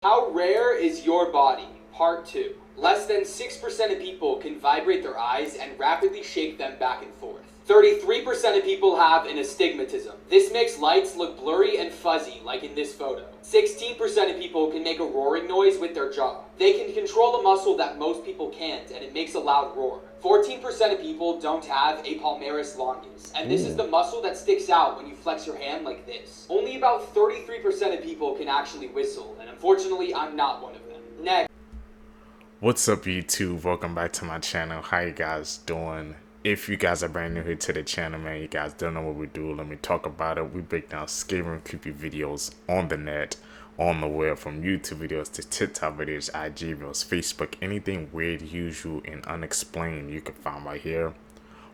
How rare is your body? Part 2. Less than 6% of people can vibrate their eyes and rapidly shake them back and forth. 33% of people have an astigmatism. This makes lights look blurry and fuzzy, like in this photo. 16% of people can make a roaring noise with their jaw. They can control a muscle that most people can't, and it makes a loud roar. 14% of people don't have a palmaris longus, and this is the muscle that sticks out when you flex your hand like this. Only about 33% of people can actually whistle, and unfortunately, I'm not one of them. Next. What's up, YouTube? Welcome back to my channel. How you guys doing? If you guys are brand new here to the channel, man, you guys don't know what we do. Let me talk about it. We break down scary and creepy videos on the net, on the web, from YouTube videos to TikTok videos, IG videos, Facebook, anything weird, usual, and unexplained you can find right here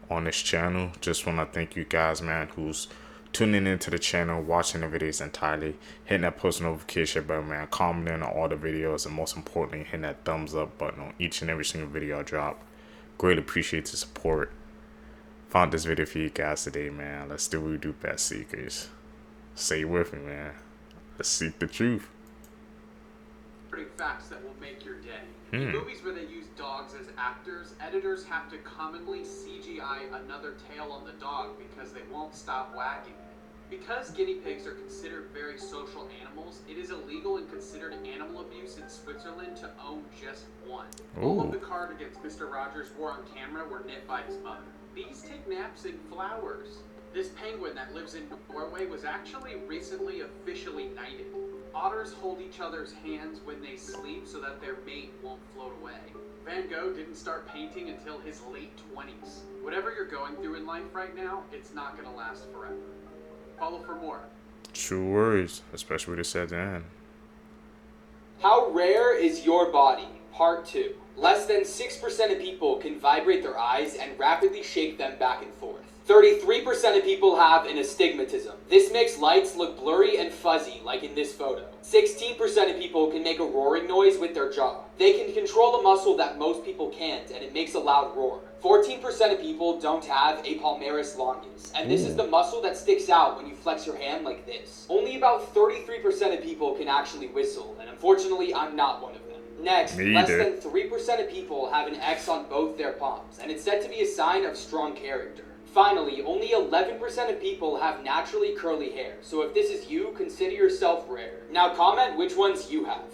on this channel. Just want to thank you guys, man, who's tuning into the channel, watching the videos entirely, hitting that post notification bell, man, commenting on all the videos, and most importantly, hitting that thumbs up button on each and every single video I drop. Greatly appreciate the support. Found this video for you guys today, man. Let's do what we do best, seekers. Stay with me, man. Let's seek the truth. Facts that will make your day. In movies where they use dogs as actors, editors have to commonly CGI another tail on the dog because they won't stop wagging. Because guinea pigs are considered very social animals, it is illegal and considered animal abuse in Switzerland to own just one. All of the card against Mr. Rogers wore on camera were knit by his mother. Bees take naps in flowers. This penguin that lives in Norway was actually recently officially knighted. Otters hold each other's hands when they sleep so that their mate won't float away. Van Gogh didn't start painting until his late 20s. Whatever you're going through in life right now, it's not going to last forever. Follow for more. True words, especially what it said at the end. How rare is your body? Part 2. Less than 6% of people can vibrate their eyes and rapidly shake them back and forth. 33% of people have an astigmatism. This makes lights look blurry and fuzzy, like in this photo. 16% of people can make a roaring noise with their jaw. They can control a muscle that most people can't, and it makes a loud roar. 14% of people don't have a palmaris longus, and this is the muscle that sticks out when you flex your hand like this. Only about 33% of people can actually whistle, and unfortunately, I'm not one of them. Next, less than 3% of people have an X on both their palms, and it's said to be a sign of strong character. Finally, only 11% of people have naturally curly hair, so if this is you, consider yourself rare. Now comment which ones you have.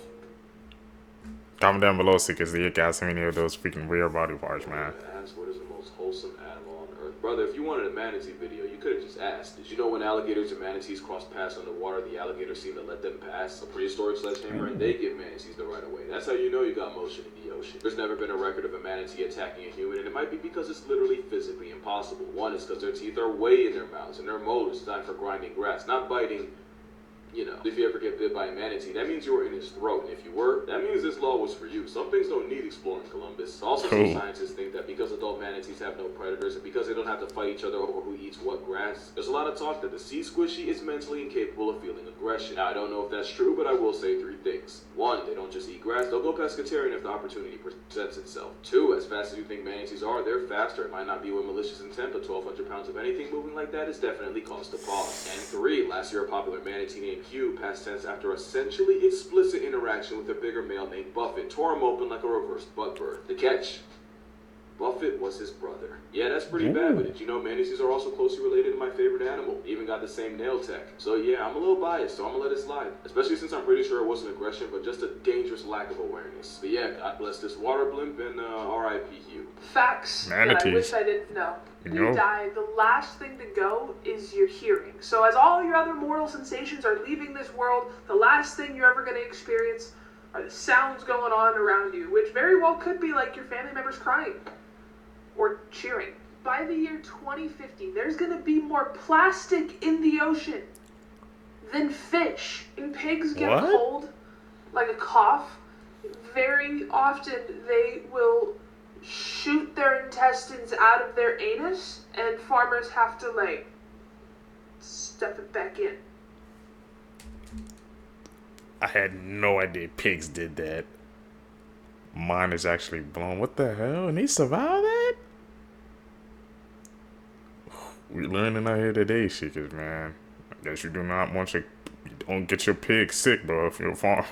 Comment down below, seekers. Do you guys have any of those freaking rare body parts, man? Ask what is the most wholesome animal on earth. Brother, if you wanted a manatee video, you could have just asked. Did you know when alligators and manatees cross paths underwater, the alligators seem to let them pass? A prehistoric sledgehammer, and they give manatees the right of way. That's how you know you got motion in the ocean. There's never been a record of a manatee attacking a human, and it might be because it's literally physically impossible. One is because their teeth are way in their mouths, and their mold is designed for grinding grass, not biting. You know, if you ever get bit by a manatee, that means you were in his throat, and if you were, that means this law was for you. Some things don't need exploring, Columbus. Also, some scientists think that because adult manatees have no predators, and because they don't have to fight each other over who eats what grass, there's a lot of talk that the sea squishy is mentally incapable of feeling aggression. Now, I don't know if that's true, but I will say 3 things. 1, they don't just eat grass, they'll go pescatarian if the opportunity presents itself. 2, as fast as you think manatees are, they're faster. It might not be with malicious intent, but 1,200 pounds of anything moving like that is definitely cause to pause. And 3, last year a popular manatee named Hugh, past tense, after a sensually explicit interaction with a bigger male named Buffett, tore him open like a reversed butt bird. The catch? Buffett was his brother. Yeah, that's pretty bad, but did you know manatees are also closely related to my favorite animal? Even got the same nail tech. So yeah, I'm a little biased, so I'm gonna let it slide. Especially since I'm pretty sure it wasn't aggression, but just a dangerous lack of awareness. But yeah, God bless this water blimp, and R.I.P. Hugh. Facts that I wish I didn't know. You die, the last thing to go is your hearing. So as all your other mortal sensations are leaving this world, the last thing you're ever going to experience are the sounds going on around you, which very well could be like your family members crying or cheering. By the year 2050, there's going to be more plastic in the ocean than fish. And pigs get a cold, like a cough. Very often they will shoot their intestines out of their anus, and farmers have to, like, stuff it back in. I had no idea pigs did that. Mine is actually blown. What the hell? And they survived that? We learning out here today, seekers, man. I guess you do not want you don't get your pig sick, bro, if you're a farmer.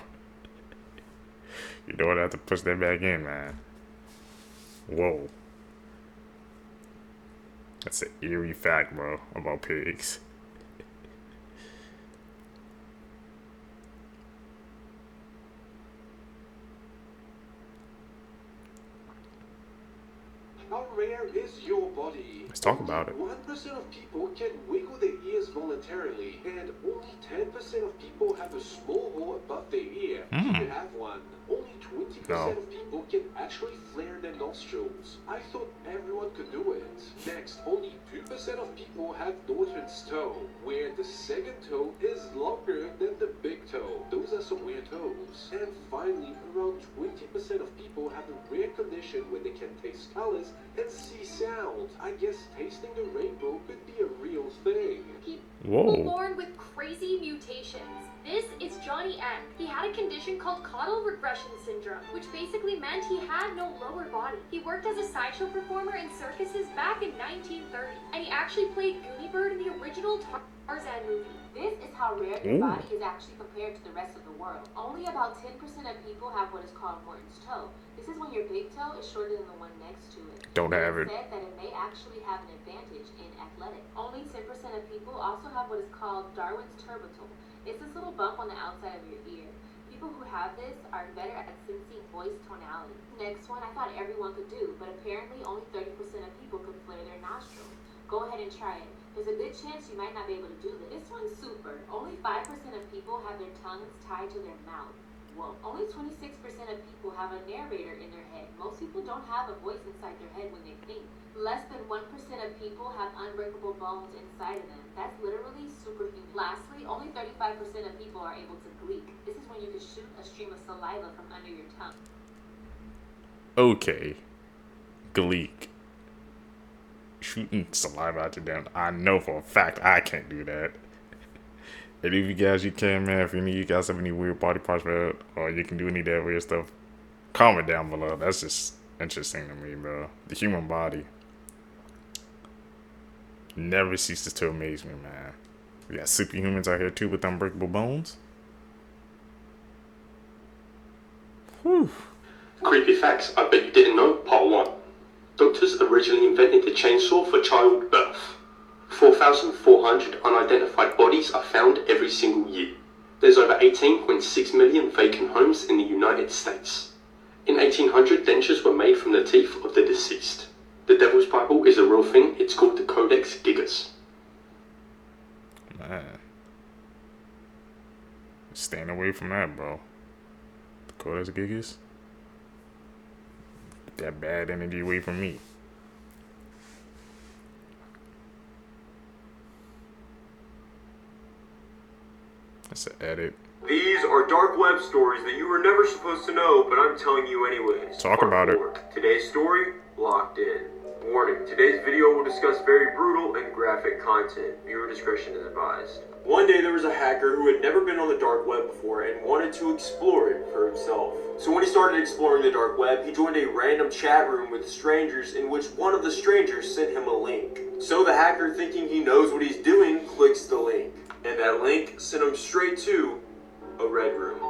You don't have to push that back in, man. Whoa. That's an eerie fact, bro, about pigs. How rare is your body? Let's talk about it. 1% of people can wiggle their ears voluntarily, and only 10% of people have a small hole above their ear. If you have one, only 20% of people can actually flare their nostrils. I thought everyone could do it. Next, only 2% of people have Norton's toe, where the second toe is longer than the big toe. Those are some weird toes. And finally, around 20% of people have a rare condition where they can taste colors and see sound. I guess tasting the rainbow could be a real thing. People born with crazy mutations. This is Johnny M. He had a condition called caudal regression syndrome, which basically meant he had no lower body. He worked as a sideshow performer in circuses back in 1930, and he actually played Goonie Bird in the original Tarzan movie. This is how rare your body is actually compared to the rest of the world. Only about 10% of people have what is called Morton's toe. This is when your big toe is shorter than the one next to it. Don't have it. It's said that it may actually have an advantage in athletics. Only 10% of people also have what is called Darwin's turbitole. It's this little bump on the outside of your ear. People who have this are better at sensing voice tonality. Next one I thought everyone could do, but apparently only 30% of people could flare their nostrils. Go ahead and try it. There's a good chance you might not be able to do this. This one's super. Only 5% of people have their tongues tied to their mouth. Whoa. Only 26% of people have a narrator in their head. Most people don't have a voice inside their head when they think. Less than 1% of people have unbreakable bones inside of them. That's literally superhuman. Lastly, only 35% of people are able to gleek. This is when you can shoot a stream of saliva from under your tongue. Okay. Gleek. Shooting saliva out your damn. I know for a fact I can't do that. And if you guys, you can, man. If any of you guys have any weird body parts, bro, or you can do any of that weird stuff, comment down below. That's just interesting to me, bro. The human body never ceases to amaze me, man. We got superhumans out here too with unbreakable bones. Whew. Creepy facts I bet you didn't know, part 1. Doctors originally invented the chainsaw for childbirth. 4,400 unidentified bodies are found every single year. There's over 18.6 million vacant homes in the United States. In 1800, dentures were made from the teeth of the deceased. The Devil's Bible is a real thing. It's called the Codex Gigas. Man. Staying away from that, bro. The Codex Gigas? That bad energy away from me. That's an edit. These are dark web stories that you were never supposed to know, but I'm telling you anyways. Talk about it. Today's story, Locked In. Warning, today's video will discuss very brutal and graphic content. Viewer discretion is advised. One day there was a hacker who had never been on the dark web before and wanted to explore it for himself. So when he started exploring the dark web, he joined a random chat room with strangers in which one of the strangers sent him a link. So the hacker, thinking he knows what he's doing, clicks the link. And that link sent him straight to a red room.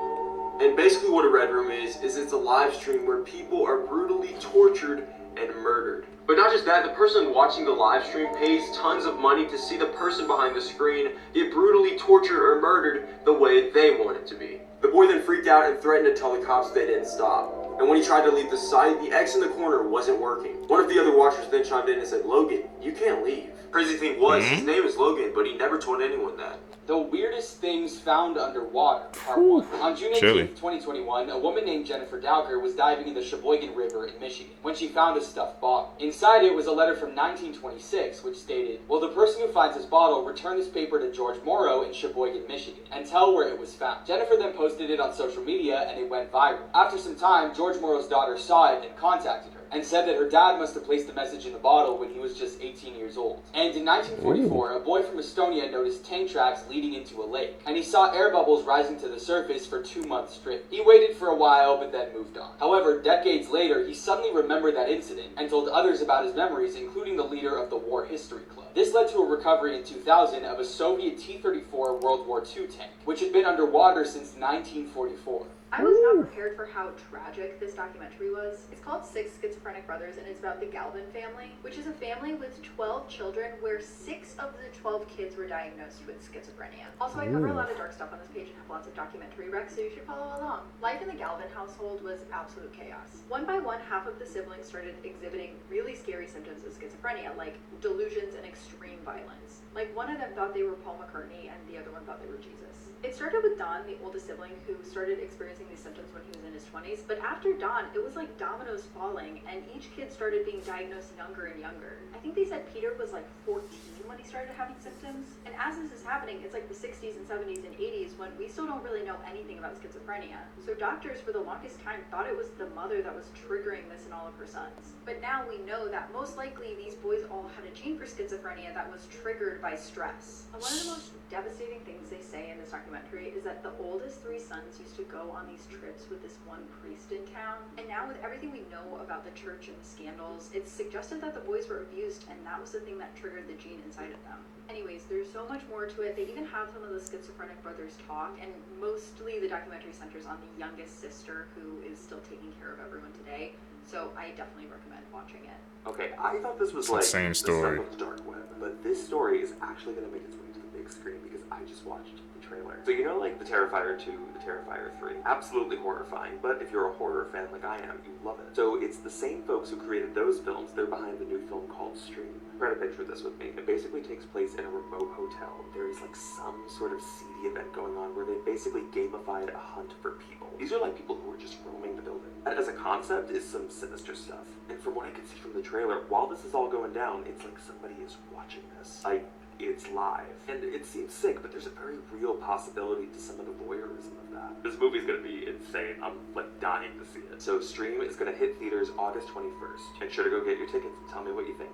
And basically what a red room is it's a live stream where people are brutally tortured and murdered. But not just that, the person watching the live stream pays tons of money to see the person behind the screen get brutally tortured or murdered the way they want it to be. The boy then freaked out and threatened to tell the cops they didn't stop. And when he tried to leave the site, the X in the corner wasn't working. One of the other watchers then chimed in and said, "Logan, you can't leave." Crazy thing was, his name is Logan, but he never told anyone that. The weirdest things found underwater, part 1. On June 18, 2021, a woman named Jennifer Dowker was diving in the Sheboygan River in Michigan when she found a stuffed bottle. Inside it was a letter from 1926, which stated, "Will the person who finds this bottle return this paper to George Morrow in Sheboygan, Michigan, and tell where it was found?" Jennifer then posted it on social media and it went viral. After some time, George Morrow's daughter saw it and contacted her, and said that her dad must have placed the message in the bottle when he was just 18 years old. And in 1944, a boy from Estonia noticed tank tracks leading into a lake, and he saw air bubbles rising to the surface for 2 months straight. He waited for a while, but then moved on. However, decades later, he suddenly remembered that incident and told others about his memories, including the leader of the War History Club. This led to a recovery in 2000 of a Soviet T-34 World War II tank, which had been underwater since 1944. I was not prepared for how tragic this documentary was. It's called Six Schizophrenic Brothers, and it's about the Galvin family, which is a family with 12 children where 6 of the 12 kids were diagnosed with schizophrenia. Also, I cover a lot of dark stuff on this page and have lots of documentary recs, so you should follow along. Life in the Galvin household was absolute chaos. One by one, half of the siblings started exhibiting really scary symptoms of schizophrenia, like delusions and extreme violence. Like, one of them thought they were Paul McCartney and the other one thought they were Jesus. It started with Don, the oldest sibling, who started experiencing these symptoms when he was in his 20s, but after Don, it was like dominoes falling, and each kid started being diagnosed younger and younger. I think they said Peter was like 14 when he started having symptoms, and as this is happening, it's like the 60s and 70s and 80s when we still don't really know anything about schizophrenia. So doctors for the longest time thought it was the mother that was triggering this in all of her sons. But now we know that most likely these boys all had a gene for schizophrenia that was triggered by stress. And one of the most devastating things they say in this documentary is that the oldest 3 sons used to go on these trips with this one priest in town. And now with everything we know about the church and the scandals, it's suggested that the boys were abused, and that was the thing that triggered the gene inside of them. Anyways, there's so much more to it. They even have some of the schizophrenic brothers talk, and mostly the documentary centers on the youngest sister who is still taking care of everyone today. So I definitely recommend watching it. Okay, I thought this was like the stuff of the dark web, but this story is actually going to make its way to the big screen because I just watched the trailer. So you know, like the Terrifier 2, the Terrifier 3, absolutely horrifying, but if you're a horror fan like I am, you love it. So it's the same folks who created those films. They're behind the new film called Stream. Try to picture this with me. It basically takes place in a remote hotel. There is like some sort of seedy event going on where they basically gamified a hunt for people. These are like people who are just roaming the building. That as a concept is some sinister stuff. And from what I can see from the trailer, while this is all going down, it's like somebody is watching this. Like, it's live. And it seems sick, but there's a very real possibility to some of the voyeurism of that. This movie's gonna be insane. I'm like dying to see it. So Stream is gonna hit theaters August 21st. Make sure to go get your tickets and tell me what you think.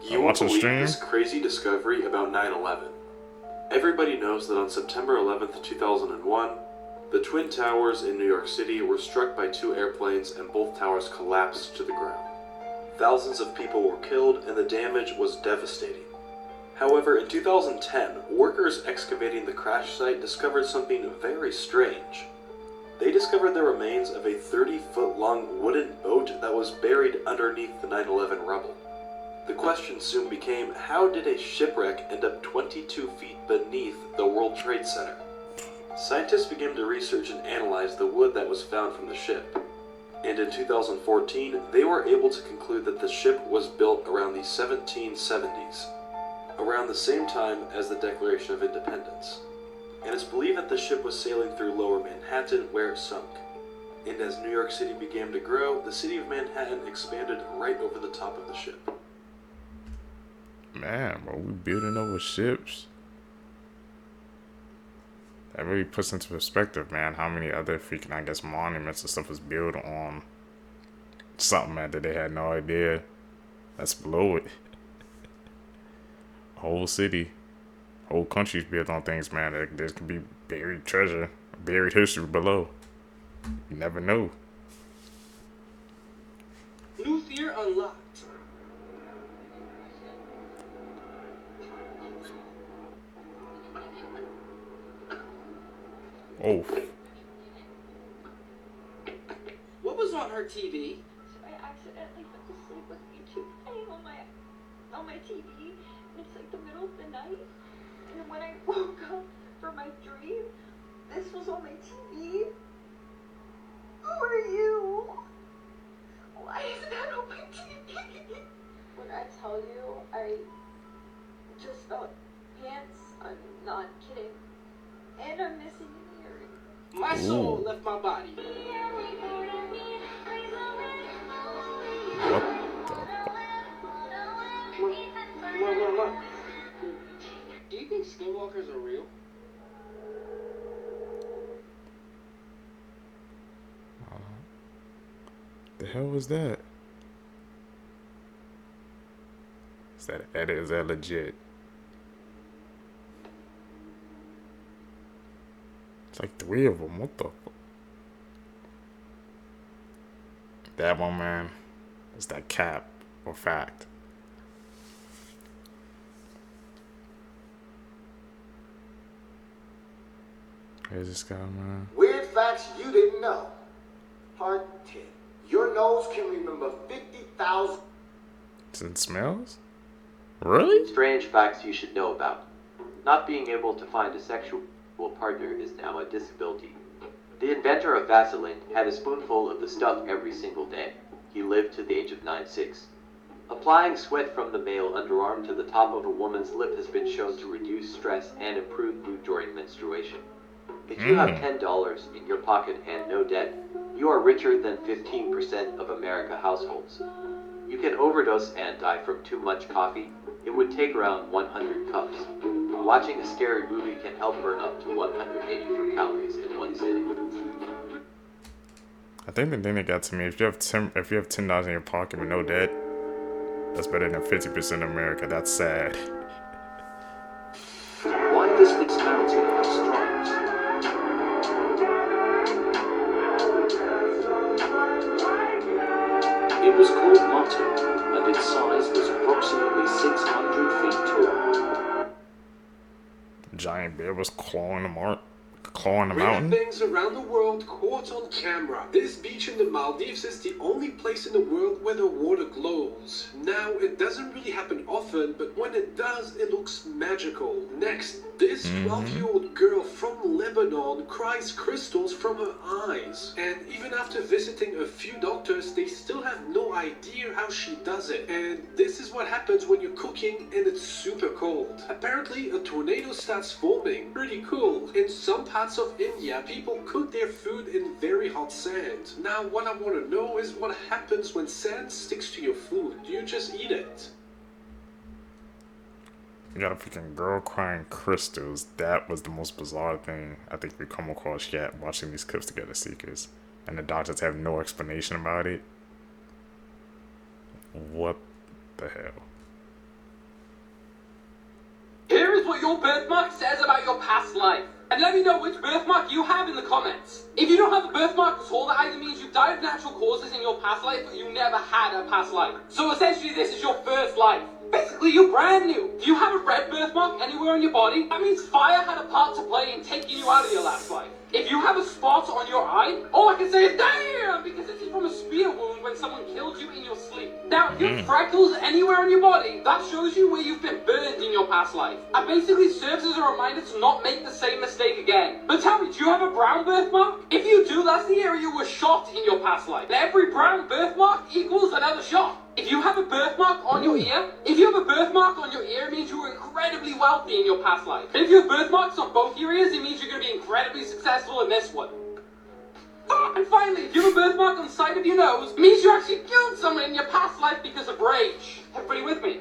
You won't believe this crazy discovery about 9/11. Everybody knows that on September 11th, 2001, the Twin Towers in New York City were struck by 2 airplanes and both towers collapsed to the ground. Thousands of people were killed and the damage was devastating. However, in 2010, workers excavating the crash site discovered something very strange. They discovered the remains of a 30-foot-long wooden boat that was buried underneath the 9/11 rubble. The question soon became, how did a shipwreck end up 22 feet beneath the World Trade Center? Scientists began to research and analyze the wood that was found from the ship. And in 2014, they were able to conclude that the ship was built around the 1770s, around the same time as the Declaration of Independence. And it's believed that the ship was sailing through Lower Manhattan where it sunk. And as New York City began to grow, the city of Manhattan expanded right over the top of the ship. Man, bro, we building over ships. That really puts into perspective, man, how many other freaking, I guess, monuments and stuff was built on something, man, that they had no idea that's below it. Whole city, whole countries built on things, man. There could be buried treasure, buried history below. You never know. New fear unlocked. Oh. What was on her TV? So I accidentally went to sleep with YouTube playing on my TV. And it's like the middle of the night. And when I woke up from my dream, this was on my TV. Who are you? Why is that on my TV? When I tell you, I just felt pants. I'm not kidding. And I'm missing an earring. My soul left my body. What Do you think skinwalkers are real? the hell was that? Is that legit? It's like 3 of them. What the fuck? That one, man. Is that cap or fact? Here's this guy, man. Weird facts you didn't know. Part 10. Your nose can remember 50,000... It smells? Really? Strange facts you should know about. Not being able to find a sexual partner is now a disability. The inventor of Vaseline had a spoonful of the stuff every single day. He lived to the age of 96. Applying sweat from the male underarm to the top of a woman's lip has been shown to reduce stress and improve mood during menstruation. If you have $10 in your pocket and no debt, you are richer than 15% of American households. You can overdose and die from too much coffee. It would take around 100 cups. Watching a scary movie can help burn up to 184 calories in one sitting. I think the thing that got to me, if you have $10 in your pocket with no debt, that's better than 50% of America. That's sad. Why does this mountain have stripes? It was called Mutton, and its size was approximately 600 feet tall. Giant bear was clawing the mountain. Weird things around the world caught on camera. This beach in the Maldives is the only place in the world where the water glows. Now, it doesn't really happen often, but when it does, it looks magical. Next, this 12-year-old girl from Lebanon cries crystals from her eyes. And even after visiting a few doctors, they still have no idea how she does it. And this is what happens when you're cooking and it's super cold. Apparently, a tornado starts forming. Pretty cool. In some parts of India, people cook their food in very hot sand. Now, what I want to know is what happens when sand sticks to your food. Do you just eat it? You got a freaking girl crying crystals. That was the most bizarre thing I think we come across yet watching these clips together, Seekers. And the doctors have no explanation about it. What the hell? Here is what your birthmark says about your past life. And let me know which birthmark you have in the comments. If you don't have a birthmark at all, that either means you died of natural causes in your past life or you never had a past life. So essentially this is your first life. Basically, you're brand new. Do you have a red birthmark anywhere on your body? That means fire had a part to play in taking you out of your last life. If you have a spot on your eye, all I can say is damn, because this is from a spear wound when someone killed you in your sleep. Now, if you have freckles anywhere on your body, that shows you where you've been burned in your past life. It basically serves as a reminder to not make the same mistake again. But tell me, do you have a brown birthmark? If you do, that's the area you were shot in your past life. And every brown birthmark equals another shot. If you have a birthmark on your ear, it means you were incredibly wealthy in your past life. And if you have birthmarks on both your ears, it means you're going to be incredibly successful in this one. And finally, if you have a birthmark on the side of your nose, it means you actually killed someone in your past life because of rage. Everybody with me?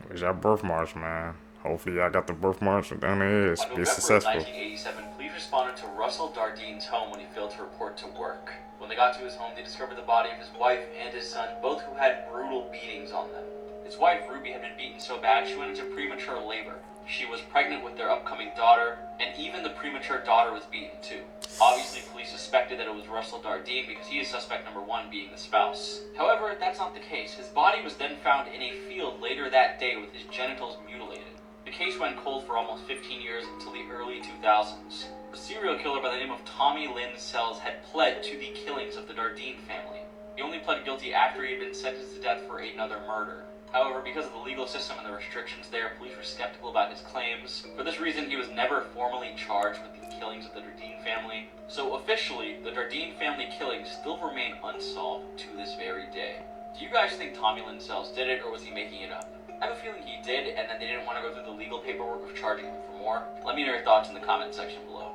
Where's your birthmarks, man? Hopefully y'all got the birthmarks down there. Be successful. 1987, police responded to Russell Dardine's home when he failed to report to work. When they got to his home, they discovered the body of his wife and his son, both who had brutal beatings on them. His wife, Ruby, had been beaten so bad she went into premature labor. She was pregnant with their upcoming daughter, and even the premature daughter was beaten too. Obviously, police suspected that it was Russell Dardine because he is suspect number one, being the spouse. However, that's not the case. His body was then found in a field later that day with his genitals mutilated. The case went cold for almost 15 years until the early 2000s. A serial killer by the name of Tommy Lynn Sells had pled to the killings of the Dardine family. He only pled guilty after he had been sentenced to death for another murder. However, because of the legal system and the restrictions there, police were skeptical about his claims. For this reason, he was never formally charged with the killings of the Dardine family. So officially, the Dardine family killings still remain unsolved to this very day. Do you guys think Tommy Lynn Sells did it, or was he making it up? I have a feeling he did, and then they didn't want to go through the legal paperwork of charging him for more. Let me know your thoughts in the comment section below.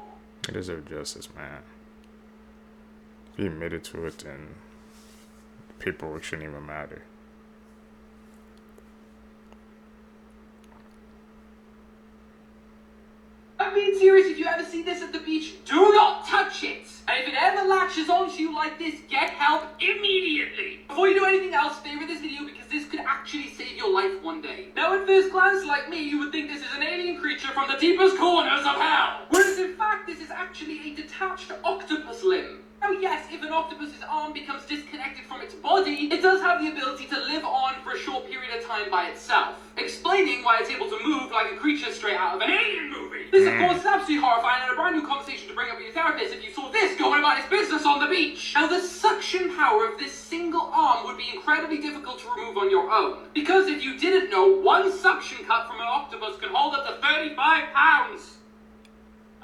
He deserves justice, man. If he admitted to it, then the paperwork shouldn't even matter. I'm being serious. If you ever see this at the beach, do not touch it. And if it ever latches onto you like this, get help immediately. Before you do anything else, favorite this video because this could actually save your life one day. Now at first glance, like me, you would think this is an alien creature from the deepest corners of hell. Whereas in fact, this is actually a detached octopus limb. Now yes, if an octopus's arm becomes disconnected from its body, it does have the ability to live on for a short period of time by itself. Explaining why it's able to move like a creature straight out of an alien movie. This, of course, is absolutely horrifying and a brand new conversation to bring up with your therapist if you saw this going about its business on the beach. Now, the suction power of this single arm would be incredibly difficult to remove on your own. Because if you didn't know, one suction cup from an octopus can hold up to 35 pounds.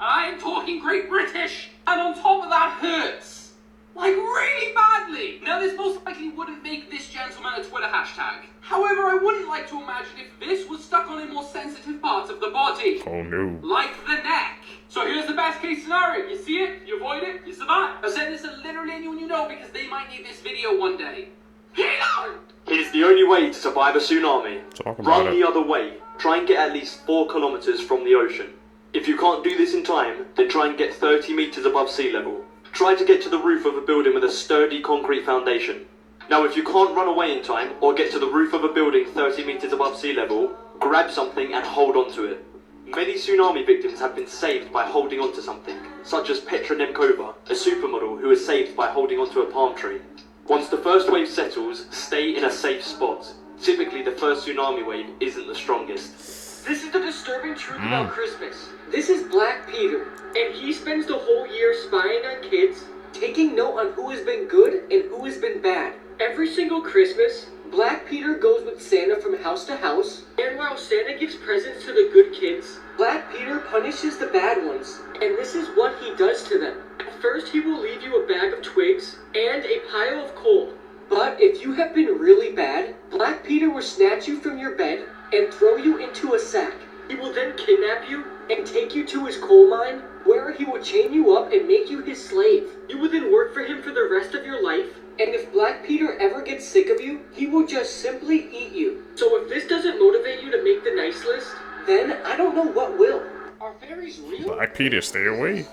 And I am talking Great British. And on top of that, hurts. Like, really badly! Now, this most likely wouldn't make this gentleman a Twitter hashtag. However, I wouldn't like to imagine if this was stuck on a more sensitive part of the body. Oh no. Like the neck. So here's the best case scenario. You see it, you avoid it, you survive. I've said this to literally anyone you know because they might need this video one day. Here's the only way to survive a tsunami. Run the it. other way. Try and get at least 4 kilometers from the ocean. If you can't do this in time, then try and get 30 meters above sea level. Try to get to the roof of a building with a sturdy concrete foundation. Now, if you can't run away in time or get to the roof of a building 30 meters above sea level, grab something and hold on to it. Many tsunami victims have been saved by holding onto something, such as Petra Nemkova, a supermodel who was saved by holding onto a palm tree. Once the first wave settles, stay in a safe spot. Typically, the first tsunami wave isn't the strongest. This is the disturbing truth about Christmas. This is Black Peter, and he spends the whole year spying on kids, taking note on who has been good and who has been bad. Every single Christmas, Black Peter goes with Santa from house to house, and while Santa gives presents to the good kids, Black Peter punishes the bad ones, and this is what he does to them. At first, he will leave you a bag of twigs and a pile of coal. But if you have been really bad, Black Peter will snatch you from your bed and throw you into a sack. He will then kidnap you and take you to his coal mine, where he will chain you up and make you his slave. You will then work for him for the rest of your life, and if Black Peter ever gets sick of you, he will just simply eat you. So if this doesn't motivate you to make the nice list, then I don't know what will. Are fairies real? Black Peter, stay away.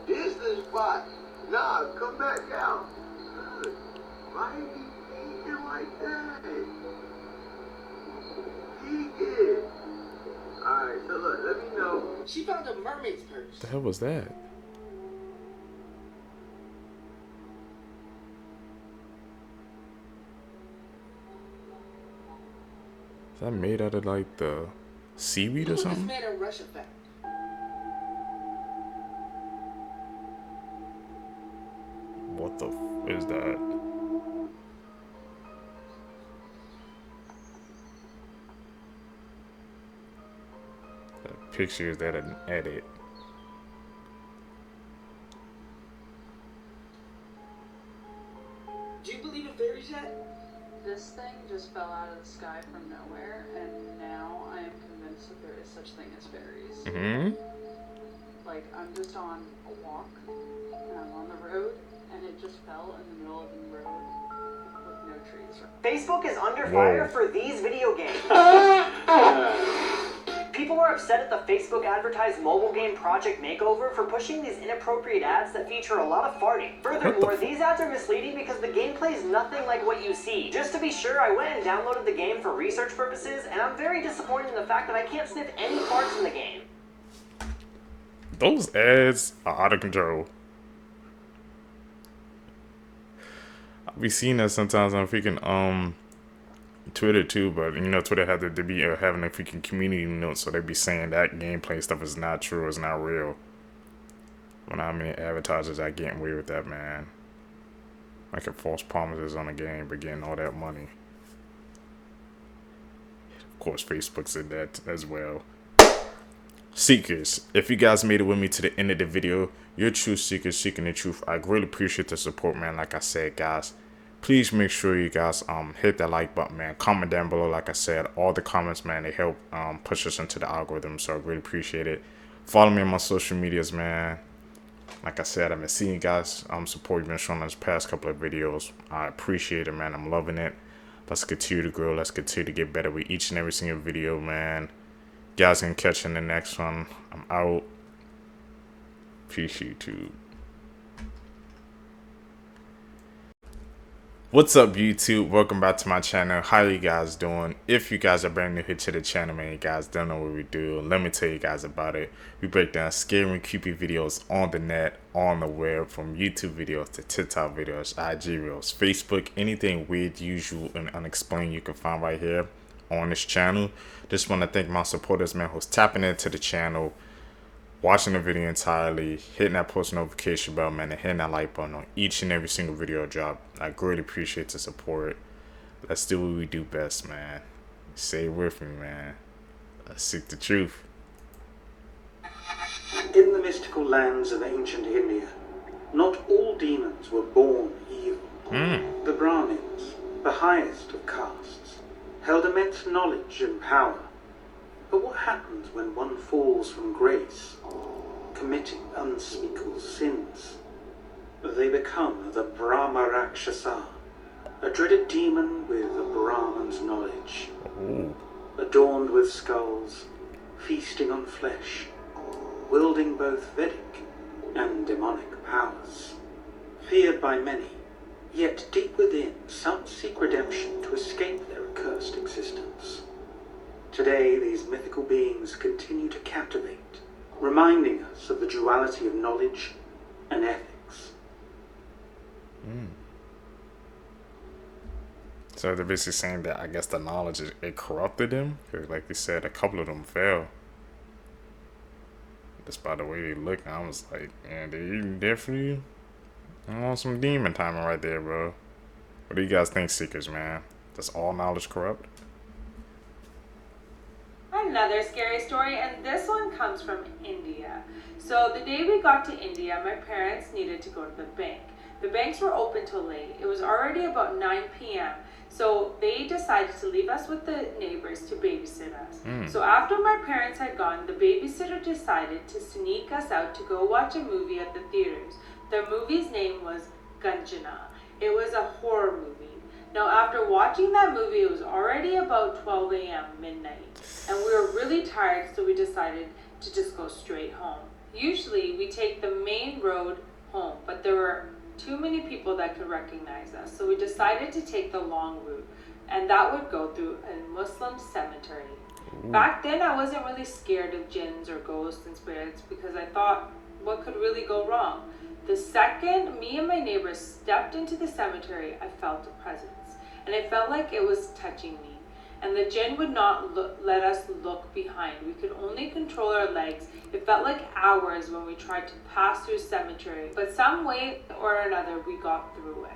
This is the spot. Nah, come back out. Why are you eating like that? Eat it. Alright, so look, let me know. She found a mermaid's purse. The hell was that? Is that made out of like the seaweed or something? Made in Russia fact. What the f is that? That picture, is that an edit? Do you believe in fairies yet? This thing just fell out of the sky from nowhere, and now I am convinced that there is such thing as fairies. Mm-hmm. Like, I'm just on a walk, and I'm on the road, and it just fell in the middle of the road with no trees. Facebook is under fire for these video games. People are upset at the Facebook advertised mobile game Project Makeover for pushing these inappropriate ads that feature a lot of farting. Furthermore, these ads are misleading because the gameplay is nothing like what you see. Just to be sure, I went and downloaded the game for research purposes, and I'm very disappointed in the fact that I can't sniff any farts in the game. Those ads are out of control. I be seeing that sometimes on freaking Twitter too, but you know Twitter had to be having a freaking community note, so they be saying that gameplay stuff is not true, it's not real. When how many advertisers are getting away with that, man? Making false promises on a game, but getting all that money. Of course, Facebook said that as well. Seekers, if you guys made it with me to the end of the video, you're true seekers seeking the truth. I really appreciate the support, man. Like I said, guys, please make sure you guys hit that like button, man. Comment down below. Like I said, all the comments, man, they help push us into the algorithm, so I really appreciate it. Follow me on my social medias, man. Like I said, I've been seeing you guys support you've been showing us past couple of videos. I appreciate it, man. I'm loving it. Let's continue to grow. Let's continue to get better with each and every single video, man. Guys can catch you in the next one. I'm out. Peace, YouTube. What's up, YouTube? Welcome back to my channel. How you guys doing? If you guys are brand new here to the channel, man, you guys don't know what we do. Let me tell you guys about it. We break down scary and creepy videos on the net, on the web, from YouTube videos to TikTok videos, IG reels, Facebook, anything weird, usual, and unexplained you can find right here on this channel. Just want to thank my supporters, man, who's tapping into the channel. watching the video entirely, hitting that post notification bell, man, and hitting that like button on each and every single video drop. I greatly appreciate the support. Let's do what we do best, man. Say with me, man. Let's seek the truth. In the mystical lands of ancient India, not all demons were born evil. The Brahmins, the highest of castes, held immense knowledge and power. But what happens when one falls from grace, committing unspeakable sins? They become the Brahma Rakshasa, a dreaded demon with a Brahman's knowledge, adorned with skulls, feasting on flesh, wielding both Vedic and demonic powers. Feared by many, yet deep within some seek redemption to escape their accursed existence. Today, these mythical beings continue to captivate, reminding us of the duality of knowledge and ethics. So they're basically saying that I guess the knowledge, it corrupted them? Because like you said, a couple of them fell. Just by the way they look, I was like, man, they definitely on some demon timing right there, bro. What do you guys think, Seekers, man? Does all knowledge corrupt? Another scary story, and this one comes from India. So the day we got to India, my parents needed to go to the bank. The banks were open till late. It was already about 9 p.m. So they decided to leave us with the neighbors to babysit us. So after my parents had gone, the babysitter decided to sneak us out to go watch a movie at the theaters. The movie's name was Ganjana. It was a horror movie. Now after watching that movie, it was already about 12 a.m. midnight. And we were really tired, so we decided to just go straight home. Usually we take the main road home, but there were too many people that could recognize us, so we decided to take the long route, and that would go through a Muslim cemetery. Back then I wasn't really scared of jinns or ghosts and spirits because I thought, what could really go wrong? The second me and my neighbors stepped into the cemetery, I felt a presence, and it felt like it was touching me. And the jinn would not let us look behind. We could only control our legs. It felt like hours when we tried to pass through cemetery, but some way or another we got through it.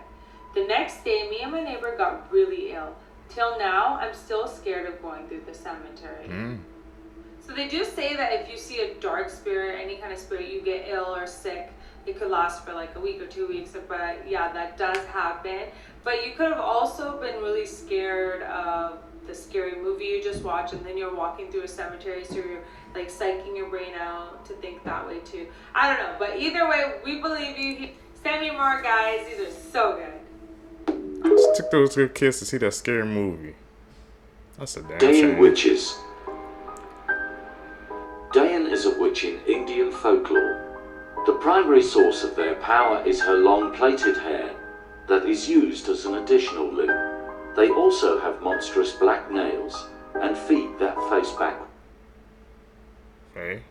The next day, me and my neighbor got really ill. Till now, I'm still scared of going through the cemetery. So they do say that if you see a dark spirit, any kind of spirit, you get ill or sick. It could last for like a week or 2 weeks, but yeah, that does happen. But you could have also been really scared of the scary movie you just watched, and then you're walking through a cemetery, so you're like psyching your brain out to think that way too. I don't know, but either way, we believe you. Send me more, guys. These are so good. I just took those good kids to see that scary movie. That's a damn Dayan shame. witches. Dayan is a witch in Indian folklore. The primary source of their power is her long plaited hair that is used as an additional limb. They also have monstrous black nails and feet that face back. Hey,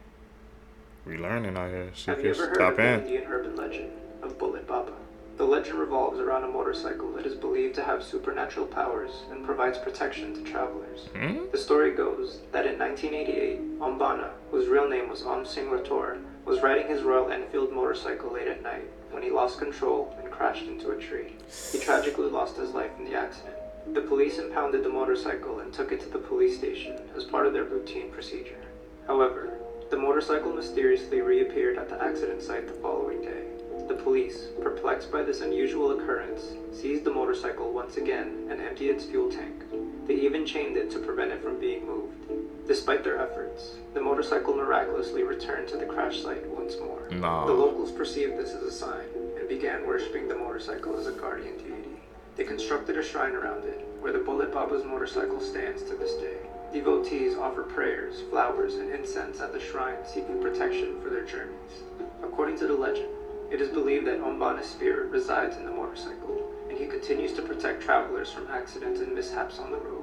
we learning out here. Have you ever heard of the Indian urban legend of Bullet Baba? The legend revolves around a motorcycle that is believed to have supernatural powers and provides protection to travelers. The story goes that in 1988, Ombana, whose real name was Om Singh Rathore, was riding his Royal Enfield motorcycle late at night when he lost control and crashed into a tree. He tragically lost his life in the accident. The police impounded the motorcycle and took it to the police station as part of their routine procedure. However, the motorcycle mysteriously reappeared at the accident site the following day. The police, perplexed by this unusual occurrence, seized the motorcycle once again and emptied its fuel tank. They even chained it to prevent it from being moved. Despite their efforts, the motorcycle miraculously returned to the crash site once more. The locals perceived this as a sign and began worshipping the motorcycle as a guardian deity. They constructed a shrine around it, where the Bullet Baba's motorcycle stands to this day. Devotees offer prayers, flowers, and incense at the shrine seeking protection for their journeys. According to the legend, it is believed that Ombana's spirit resides in the motorcycle, and he continues to protect travelers from accidents and mishaps on the road.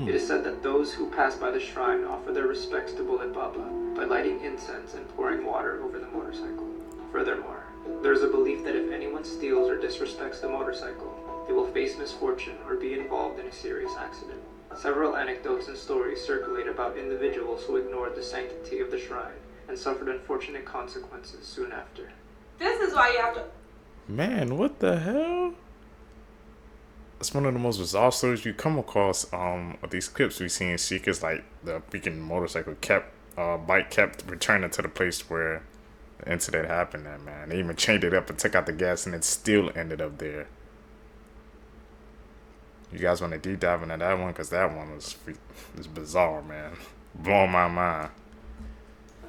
It is said that those who pass by the shrine offer their respects to Bullet Baba by lighting incense and pouring water over the motorcycle. Furthermore, there is a belief that if anyone steals or disrespects the motorcycle, they will face misfortune or be involved in a serious accident. Several anecdotes and stories circulate about individuals who ignored the sanctity of the shrine and suffered unfortunate consequences soon after. This is why you have to... Man, what the hell? It's one of the most bizarre stories you come across. Of these clips we see in Seekers, like the freaking motorcycle bike kept returning to the place where the incident happened. There, man, they even chained it up and took out the gas, and it still ended up there. You guys want to deep dive into that one, because that one was bizarre, man. Blowing my mind.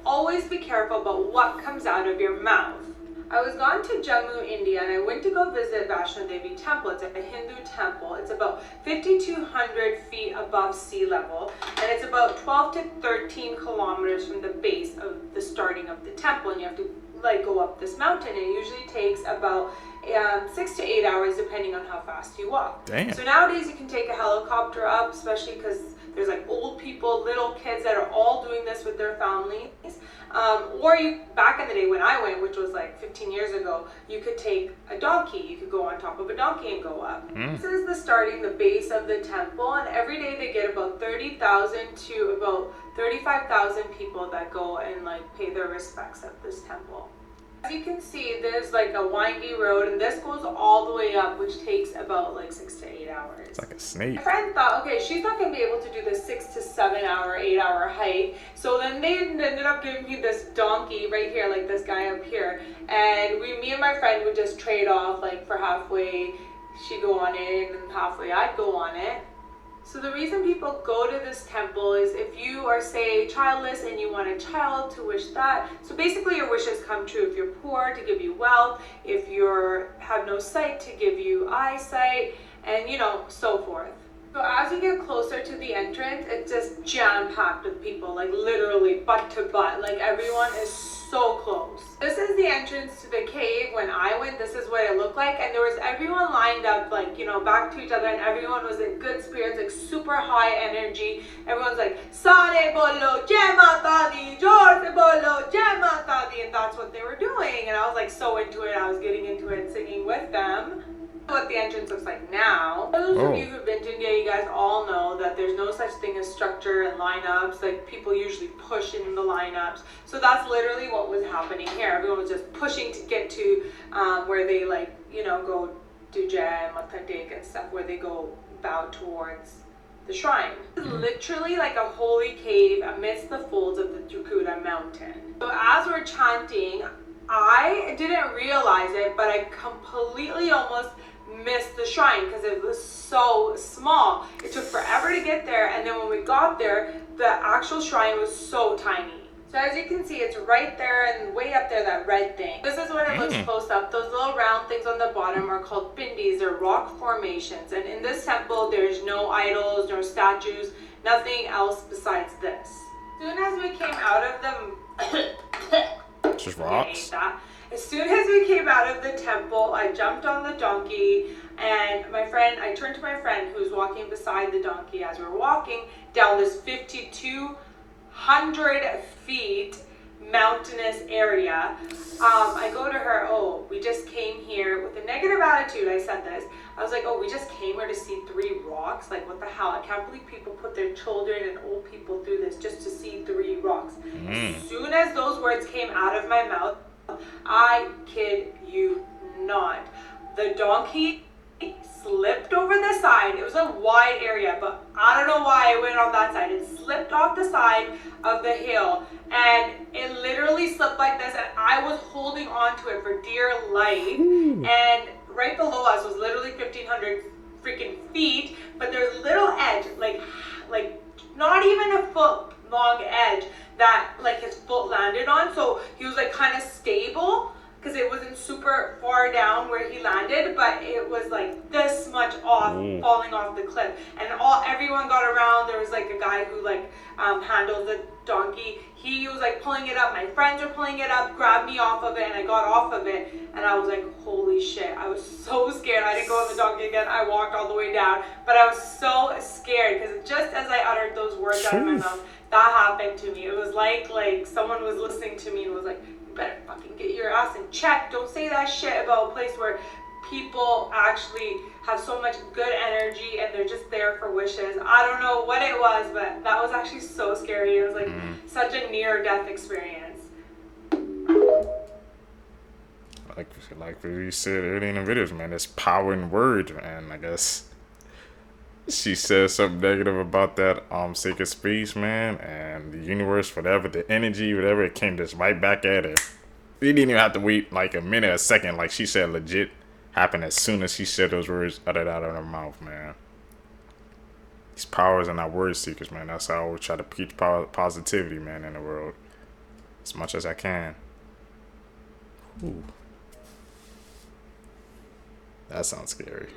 Always be careful about what comes out of your mouth. I was gone to Jammu, India, and I went to go visit Vaishno Devi Temple. It's a Hindu temple. It's about 5,200 feet above sea level, and it's about 12 to 13 kilometers from the base of the starting of the temple, and you have to like go up this mountain. It usually takes about 6 to 8 hours depending on how fast you walk. Damn. So nowadays you can take a helicopter up, especially because there's like old people, little kids that are all doing this with their families. Or you, back in the day when I went, which was like 15 years ago, you could take a donkey. You could go on top of a donkey and go up. This is the starting, the base of the temple, and every day they get about 30,000 to about 35,000 people that go and like pay their respects at this temple. As you can see, there's like a windy road, and this goes all the way up, which takes about like 6 to 8 hours. It's like a snake. My friend thought, okay, she's not gonna be able to do this 6 to 7 hour, 8 hour hike. So then they ended up giving me this donkey right here, like this guy up here. And me and my friend would just trade off, like for halfway she'd go on it, and halfway I'd go on it. So the reason people go to this temple is if you are, say, childless and you want a child, to wish that. So basically your wishes come true. If you're poor, to give you wealth. If you have no sight, to give you eyesight, and you know, so forth. So as you get closer to the entrance, it's just jam-packed with people, like literally butt to butt. Like everyone is so close. This is the entrance to the cave. When I went, this is what it looked like, and there was everyone lined up, like, you know, back to each other, and everyone was in good spirits, like super high energy. Everyone's like, Sare bolo, Jai Mata Di, Jor se bolo, Jai Mata Di, and that's what they were doing. And I was like so into it. I was getting into it and singing with them. What the entrance looks like now. Those of you who've been to India, you guys all know that there's no such thing as structure and lineups. Like people usually push in the lineups. So that's literally what was happening here. Everyone was just pushing to get to where they, like, you know, go do Jai, Matha Tek and stuff, where they go bow towards the shrine. It's literally like a holy cave amidst the folds of the Trikuta mountain. So as we're chanting, I didn't realize it, but I completely almost missed the shrine because it was so small. It took forever to get there, and then when we got there, the actual shrine was so tiny. So as you can see, it's right there and way up there, that red thing. This is what it looks close up. Those little round things on the bottom are called pindis. They're rock formations, and in this temple there's no idols, no statues, nothing else besides this. As soon as we came out of the just rocks. As soon as we came out of the temple, I jumped on the donkey, and I turned to my friend who's walking beside the donkey as we're walking down this 5,200 feet mountainous area. I go to her, oh, we just came here with a negative attitude. I said this. I was like, oh, we just came here to see 3 rocks. Like, what the hell? I can't believe people put their children and old people through this just to see 3 rocks. As soon as those words came out of my mouth, I kid you not, the donkey slipped over the side. It was a wide area, but I don't know why it went on that side. It slipped off the side of the hill, and it literally slipped like this, and I was holding on to it for dear life. And right below us was literally 1,500 freaking feet, but there's a little edge, like not even a foot long edge that like his foot landed on. So he was like kind of stable because it wasn't super far down where he landed, but it was like this much off, falling off the cliff. And everyone got around. There was like a guy who like handled the donkey. He was like pulling it up. My friends were pulling it up, grabbed me off of it, and I got off of it. And I was like, holy shit. I was so scared. I didn't go on the donkey again. I walked all the way down. But I was so scared because just as I uttered those words out of my mouth, that happened to me. It was like someone was listening to me and was like, you better fucking get your ass in check. Don't say that shit about a place where people actually have so much good energy and they're just there for wishes. I don't know what it was, but that was actually so scary. It was like such a near-death experience. like we said earlier in the videos, man, there's power in words, man. I guess she said something negative about that sacred space, man, and the universe, whatever, the energy, whatever, it came just right back at her. We didn't even have to wait like a minute, a second. Like she said, legit happened as soon as she said those words uttered out of her mouth, man. These powers are not word seekers, man. That's how I always try to preach positivity, man, in the world as much as I can. Ooh. That sounds scary.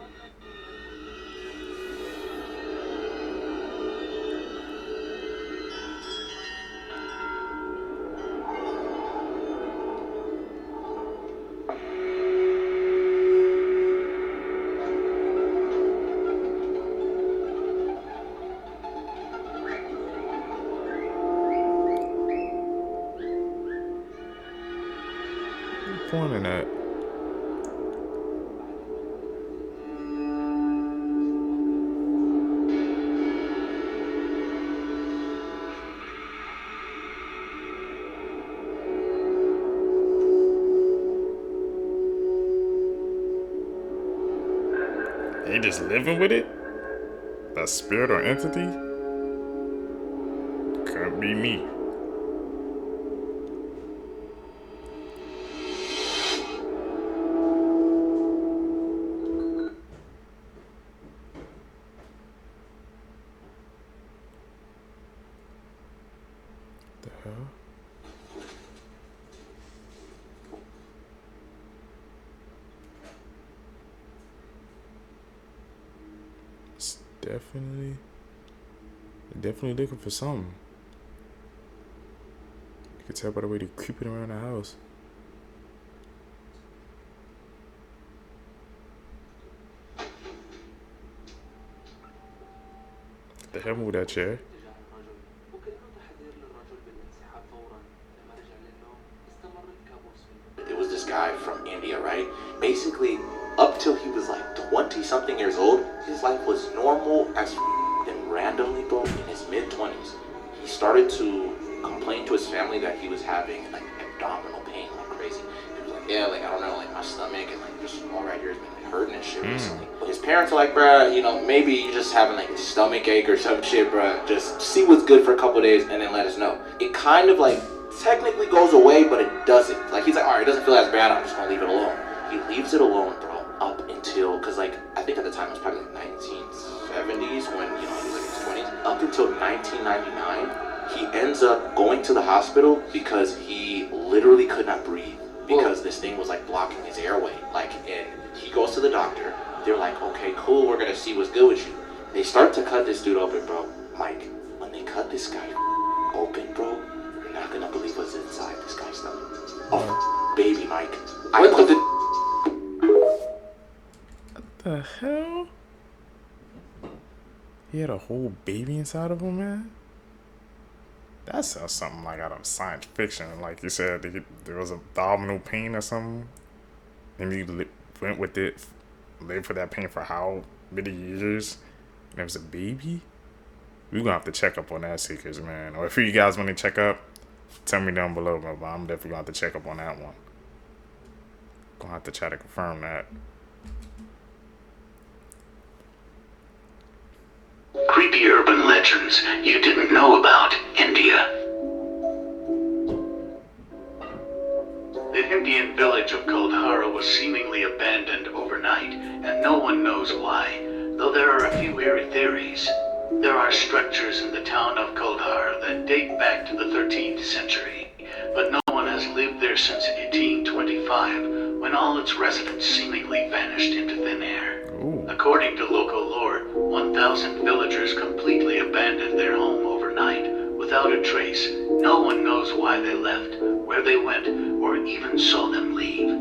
Pointing at. They just living with it? That spirit or entity? Could be me. The hell? It's definitely looking for something. You can tell by the way they're creeping around the house. The hell moved that chair? It was this guy from India, right? Basically, up till he was like 20-something years old, his life was normal as then randomly, bro, in his mid-20s, he started to complain to his family that he was having like abdominal pain like crazy. He was like, yeah, like I don't know, like my stomach and like this small right here has been like hurting and shit recently. But his parents are like, bruh, you know, maybe you're just having like a stomach ache or some shit, bruh. Just see what's good for a couple days and then let us know. It kind of like technically goes away, but it doesn't. Like he's like, all right, it doesn't feel as bad, I'm just gonna leave it alone. He leaves it alone, bro, up until, cause like I think at the time it was probably like 1970s when, you know, he was like in his 20s. Up until 1999, he ends up going to the hospital because he literally could not breathe because this thing was like blocking his airway. Like, and he goes to the doctor. They're like, okay, cool, we're gonna see what's good with you. They start to cut this dude open, bro. Mike, when they cut this guy open, bro, you're not gonna believe what's inside this guy's stomach. Oh, baby, Mike. What the hell? He had a whole baby inside of him, man? That sounds something like out of science fiction. Like you said, there was abdominal pain or something. And he went with it, lived for that pain for how many years? And there was a baby? We're going to have to check up on that, Seekers, man. Or if you guys want to check up, tell me down below, but I'm definitely going to have to check up on that one. Going to have to try to confirm that. Creepy urban legends you didn't know about India. The Indian village of Kuldhara was seemingly abandoned overnight, and no one knows why, though there are a few eerie theories. There are structures in the town of Kuldhara that date back to the 13th century, but no one has lived there since 1825, when all its residents seemingly vanished into thin air. According to local lore, 1,000 villagers completely abandoned their home overnight, without a trace. No one knows why they left, where they went, or even saw them leave.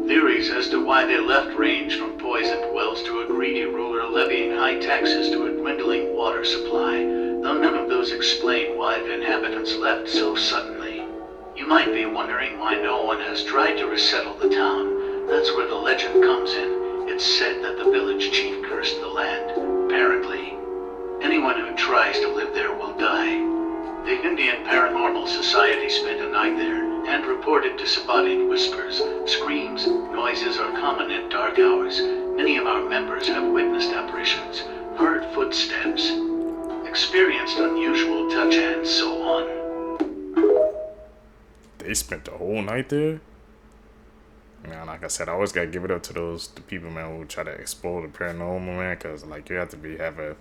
Theories as to why they left range from poisoned wells to a greedy ruler levying high taxes to a dwindling water supply, though none of those explain why the inhabitants left so suddenly. You might be wondering why no one has tried to resettle the town. That's where the legend comes in. It's said that the village chief cursed the land, apparently. Anyone who tries to live there will die. The Indian Paranormal Society spent a night there, and reported disembodied whispers. Screams, noises are common in dark hours. Many of our members have witnessed apparitions, heard footsteps, experienced unusual touch and so on. They spent the whole night there? Man, like I said, I always gotta give it up to the people, man, who try to explore the paranormal, man, because, like, you have to have a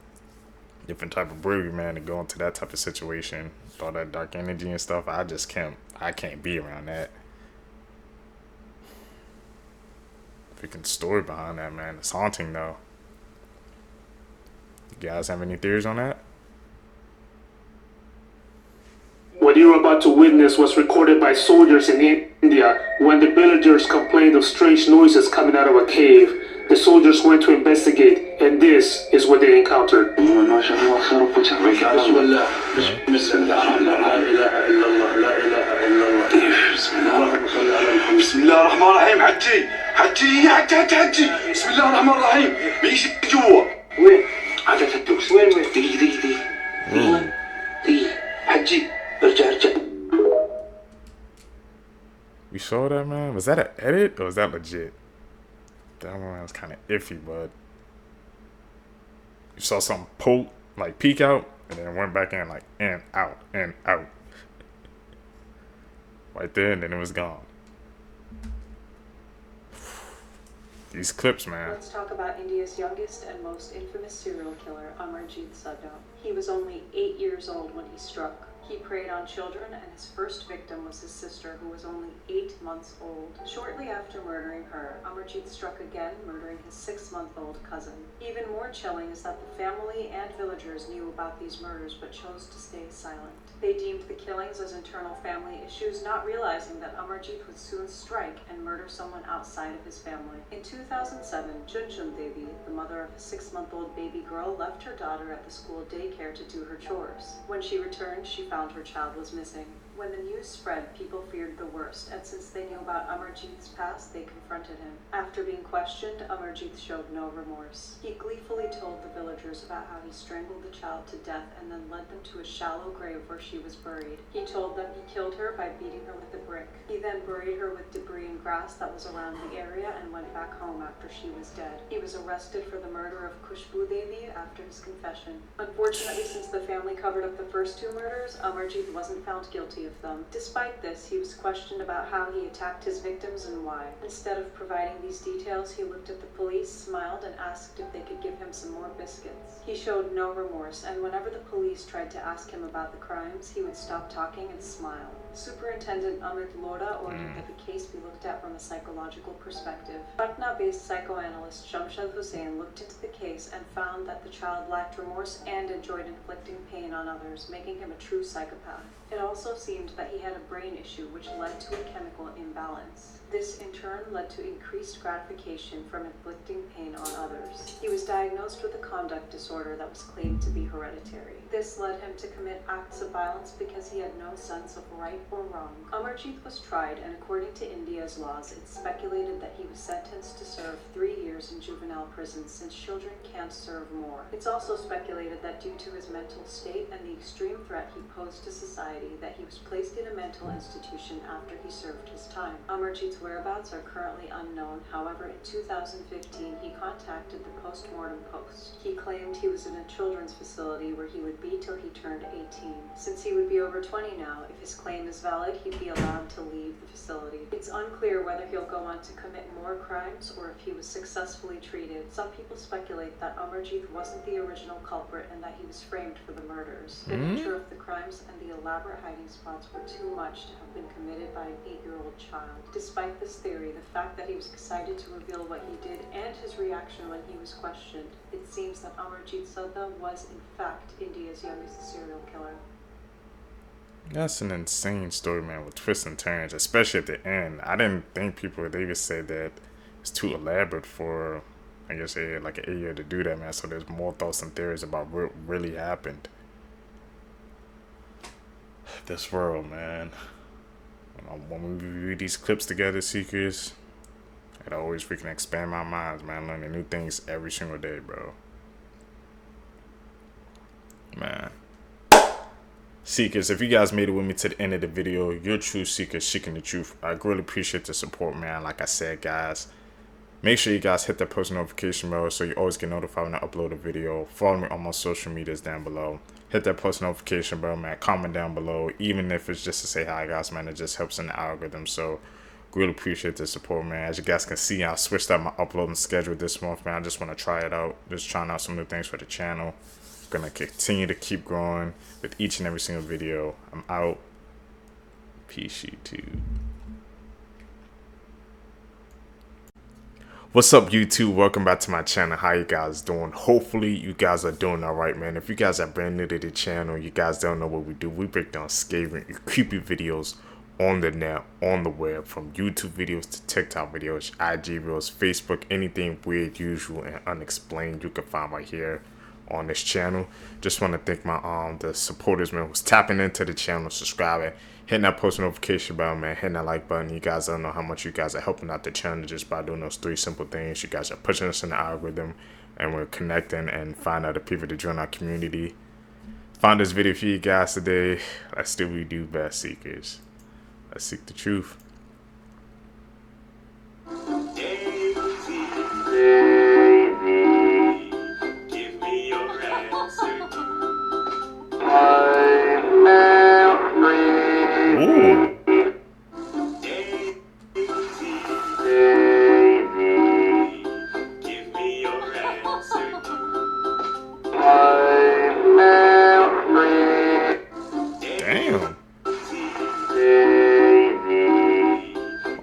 different type of bravery, man, to go into that type of situation. All that dark energy and stuff, I can't be around that. Freaking story behind that, man. It's haunting, though. You guys have any theories on that? What you're about to witness was recorded by soldiers in India when the villagers complained of strange noises coming out of a cave. The soldiers went to investigate, and this is what they encountered. We saw that, man? Was that an edit or was that legit? That one was kind of iffy, but you saw something peek out, and then went back in, like, and out. Right there, and then it was gone. These clips, man. Let's talk about India's youngest and most infamous serial killer, Amarjit Sadda. He was only 8 years old when he struck. He preyed on children, and his first victim was his sister, who was only 8 months old. Shortly after murdering her, Amarjit struck again, murdering his 6-month-old cousin. Even more chilling is that the family and villagers knew about these murders but chose to stay silent. They deemed the killings as internal family issues, not realizing that Amarjit would soon strike and murder someone outside of his family. In 2007, Junjun Devi, the mother of a 6-month-old baby girl, left her daughter at the school daycare to do her chores. When she returned, she found her child was missing. When the news spread, people feared the worst, and since they knew about Amarjit's past, they confronted him. After being questioned, Amarjit showed no remorse. He gleefully told the villagers about how he strangled the child to death and then led them to a shallow grave where she was buried. He told them he killed her by beating her with a brick. He then buried her with debris and grass that was around the area and went back home after she was dead. He was arrested for the murder of Khushbu Devi after his confession. Unfortunately, since the family covered up the first 2 murders, Amarjit wasn't found guilty of them. Despite this, he was questioned about how he attacked his victims and why. Instead of providing these details, he looked at the police, smiled, and asked if they could give him some more biscuits. He showed no remorse, and whenever the police tried to ask him about the crimes, he would stop talking and smile. Superintendent Amit Lodha ordered that the case be looked at from a psychological perspective. Patna-based psychoanalyst Shamshad Hussain looked into the case and found that the child lacked remorse and enjoyed inflicting pain on others, making him a true psychopath. It also seemed that he had a brain issue which led to a chemical imbalance. This in turn led to increased gratification from inflicting pain on others. He was diagnosed with a conduct disorder that was claimed to be hereditary. This led him to commit acts of violence because he had no sense of right or wrong. Amarjit was tried, and according to India's laws, it's speculated that he was sentenced to serve 3 years in juvenile prison since children can't serve more. It's also speculated that due to his mental state and the extreme threat he posed to society, that he was placed in a mental institution after he served his time. Amarjit's whereabouts are currently unknown. However, in 2015, he contacted the Postmortem Post. He claimed he was in a children's facility where he would be till he turned 18. Since he would be over 20 now, if his claim is valid, he'd be allowed to leave the facility. It's unclear whether he'll go on to commit more crimes or if he was successfully treated. Some people speculate that Amarjit wasn't the original culprit and that he was framed for the murders. The nature of the crimes and the elaborate hiding spots were too much to have been committed by an 8-year-old child. Despite this theory, the fact that he was excited to reveal what he did and his reaction when he was questioned, it seems that Amarjit Sadda was in fact India's youngest serial killer. That's an insane story, man, with twists and turns, especially at the end. I didn't think people would even say that it's too elaborate for, I guess, like an 8-year to do that, man. So there's more thoughts and theories about what really happened. This world, man. When we read these clips together, Seekers, it always freaking expand my minds, man. Learning new things every single day, bro. Man. Seekers, if you guys made it with me to the end of the video, you're true seekers seeking the truth. I really appreciate the support, man. Like I said, guys, make sure you guys hit that post notification bell so you always get notified when I upload a video. Follow me on my social medias down below. Hit that post notification bell, man. Comment down below, even if it's just to say hi, guys, man. It just helps in the algorithm. So really appreciate the support, man. As you guys can see, I switched up my uploading schedule this month, man. I just want to try it out. Just trying out some new things for the channel. Gonna continue to keep growing with each and every single video. I'm out. Peace, YouTube. What's up, YouTube? Welcome back to my channel. How you guys doing? Hopefully you guys are doing all right, man. If you guys are brand new to the channel, you guys don't know what we do. We break down scary and creepy videos on the net, on the web, from YouTube videos to TikTok videos, IG reels, Facebook, anything weird, usual, and unexplained you can find right here on this channel. Just want to thank my the supporters, man, who's tapping into the channel, subscribing, hitting that post notification bell, man, hitting that like button. You guys don't know how much you guys are helping out the channel just by doing those 3 simple things. You guys are pushing us in the algorithm, and we're connecting and find other people to join our community. Found this video for you guys today. Let's do what we do best, seekers. Let's seek the truth.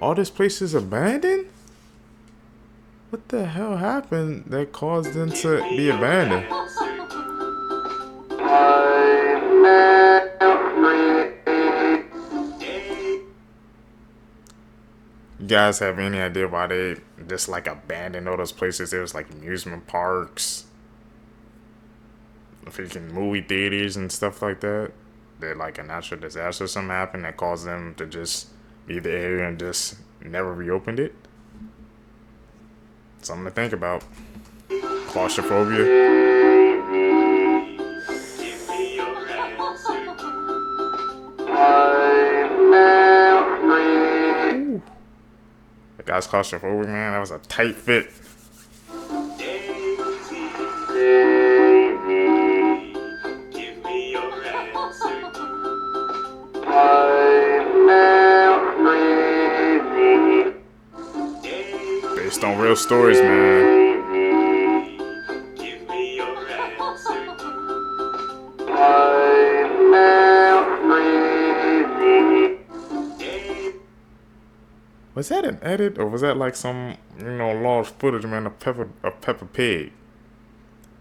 All this place is abandoned? What the hell happened that caused them to be abandoned? You guys have any idea why they just like abandoned all those places? There was like amusement parks, freaking movie theaters and stuff like that. That like a natural disaster or something happened that caused them to just leave the area and just never reopened it. Something to think about. Claustrophobia. Ooh. That guy's claustrophobic, man. That was a tight fit. Based on real stories, man. Was that an edit, or was that like some, lost footage, man, of Peppa Pig?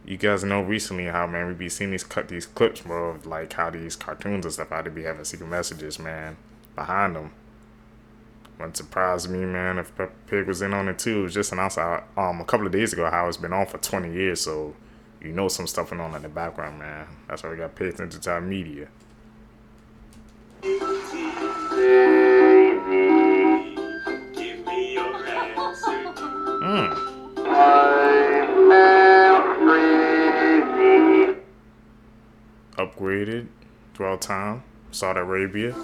You guys know recently how, man, we be seeing these clips, bro, of like how these cartoons and stuff, how they be having secret messages, man, behind them. Wouldn't surprise me, man, if Peppa Pig was in on it too. It was just announced a couple of days ago how it's been on for 20 years, so you know some stuff went on in the background, man. That's why we got to pay attention to our media. Upgraded throughout time. Saudi Arabia.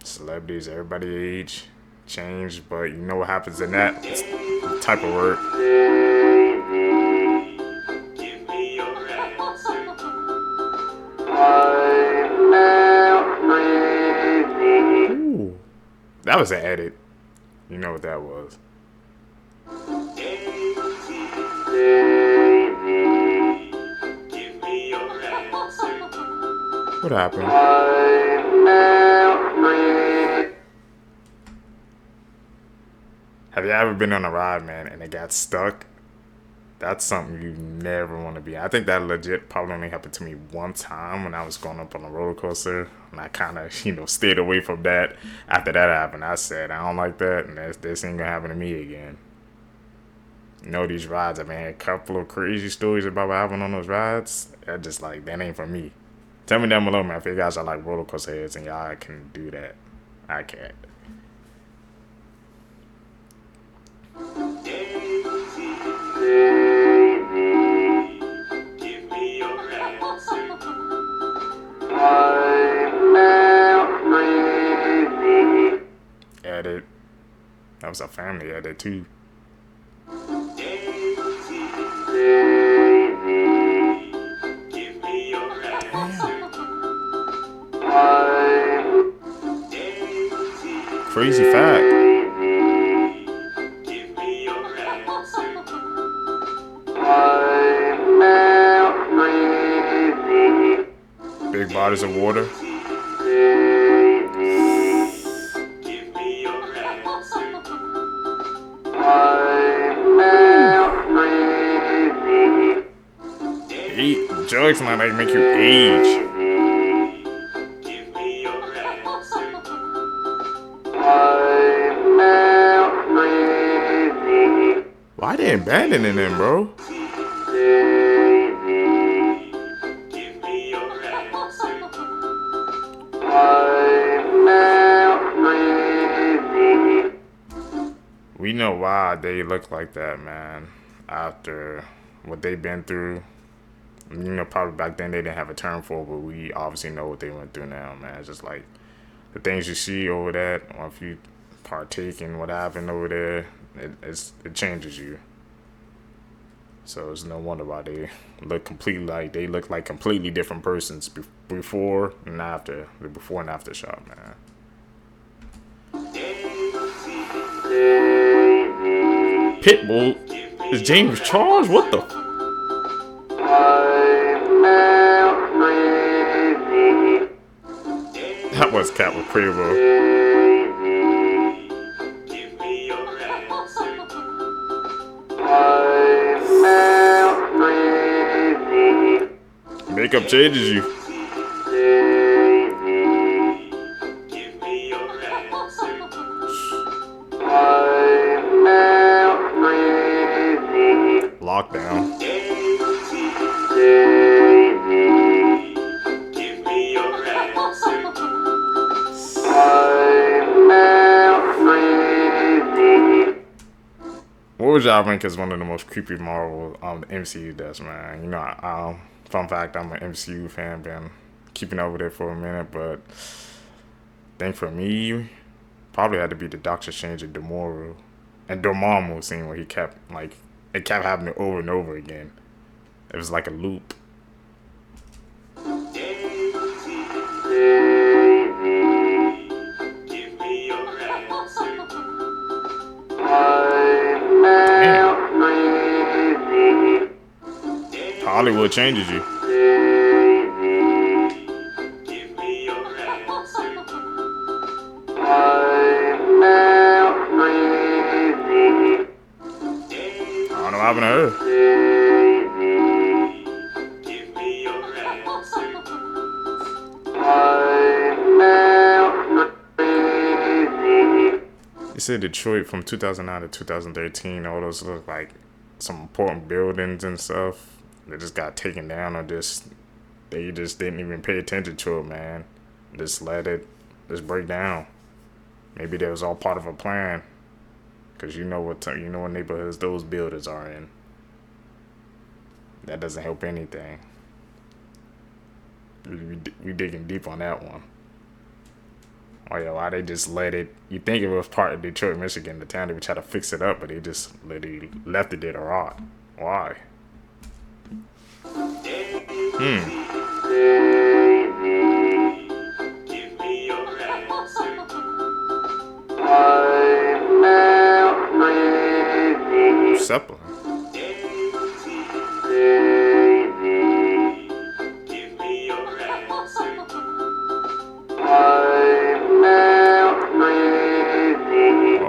Celebrities, everybody age, change, but you know what happens in that type of work. Ooh, that was an edit. You know what that was. What happened? Have you ever been on a ride, man, and it got stuck? That's something you never want to be. I think that legit probably only happened to me one time when I was going up on a roller coaster, and I kind of, stayed away from that. After that happened, I said, I don't like that, and this ain't gonna happen to me again. These rides, I've had a couple of crazy stories about what happened on those rides. That just like, that ain't for me. Tell me down below, man, if you guys are like roller coaster heads and y'all can do that. I can't. Edit. That was a family edit too. Crazy fact. Big bodies of water. Drugs might like make you age. Why they abandoning them, bro? We know why they look like that, man. After what they've been through. You know, probably back then they didn't have a term for it, but we obviously know what they went through now, man. It's just like the things you see over that, or if you partake in what happened over there, it changes you. So it's no wonder why they look like completely different persons before and after the before and after shot, man. Pitbull is James Charles? What the? That was Cat with Quavo. Makeup changes you. Lockdown. What would y'all rank as one of the most creepy Marvel MCU does, man? You know, fun fact, I'm an MCU fan, been keeping up with it for a minute, but I think for me, probably had to be the Doctor Strange and Dormammu scene where he kept, like, it kept happening over and over again. It was like a loop. Hollywood changes you. I don't know what happened to her. You said Detroit from 2009 to 2013, all those look like some important buildings and stuff. They just got taken down, or they just didn't even pay attention to it, man. Just let it just break down. Maybe that was all part of a plan, cause you know what neighborhoods those buildings are in. That doesn't help anything. We digging deep on that one. Oh yeah, why they just let it? You think it was part of Detroit, Michigan, the town they would try to fix it up, but they just literally left it there to rot. Why? Supper.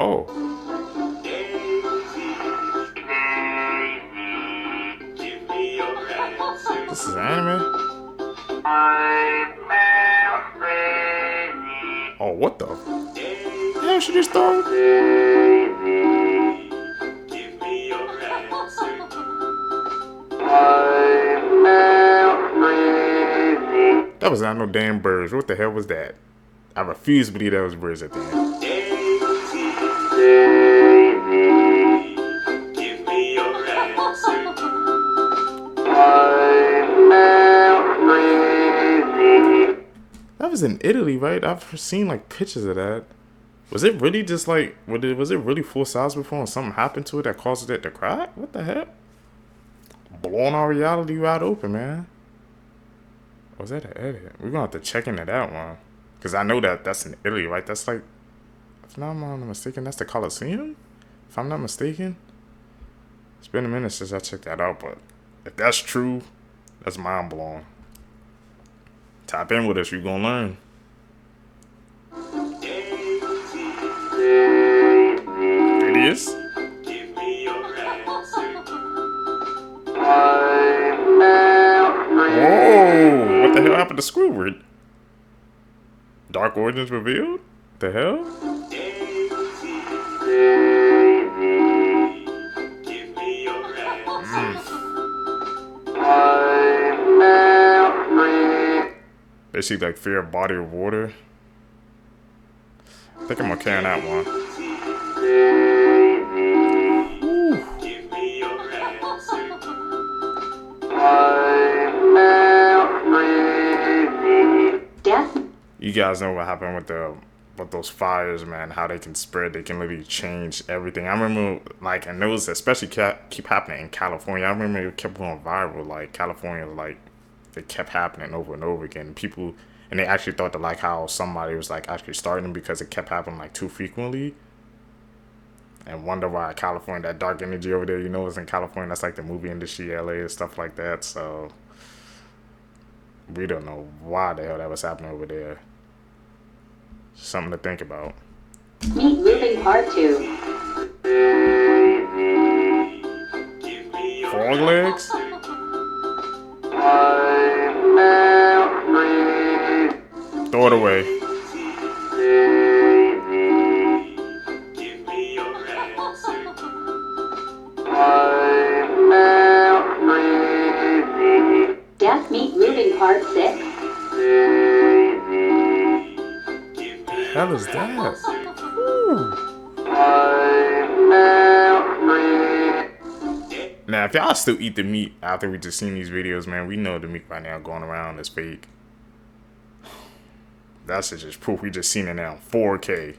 Oh. This is anime? Oh, what the? Yeah, she just throw. That was not no damn birds. What the hell was that? I refuse to believe that was birds at the end. was in Italy, right? I've seen like pictures of that. Was it really just like, was it really full size before and something happened to it that caused it to crack? What the heck? Blowing our reality wide open, man. Was that an edit? We're gonna have to check into that one. Because I know that's in Italy, right? That's like, if I'm not mistaken, that's the Colosseum? If I'm not mistaken. It's been a minute since I checked that out, but if that's true, that's mind blowing. Tap in with us, you're gonna learn. It is. Whoa! What the hell happened to Squidward? Dark Origins revealed? The hell? Basically like fear of body of water. I think I'm gonna carry that one. You guys know what happened with those fires, man. How they can spread, they can literally change everything. I remember, like, and those especially keep happening in California. I remember it kept going viral. Like California, like it kept happening over and over again. People, and they actually thought that like how somebody was like actually starting because it kept happening like too frequently. And wonder why California, that dark energy over there, you know, is in California. That's like the movie industry, LA and stuff like that. So we don't know why the hell that was happening over there. Something to think about. Meet Moving Part 2. Frog legs? Throw it away. Death Meet Moving Part 6. Hell is that? Now, if y'all still eat the meat after we just seen these videos, man, we know the meat right now going around is fake. That's just proof. We just seen it now, 4K,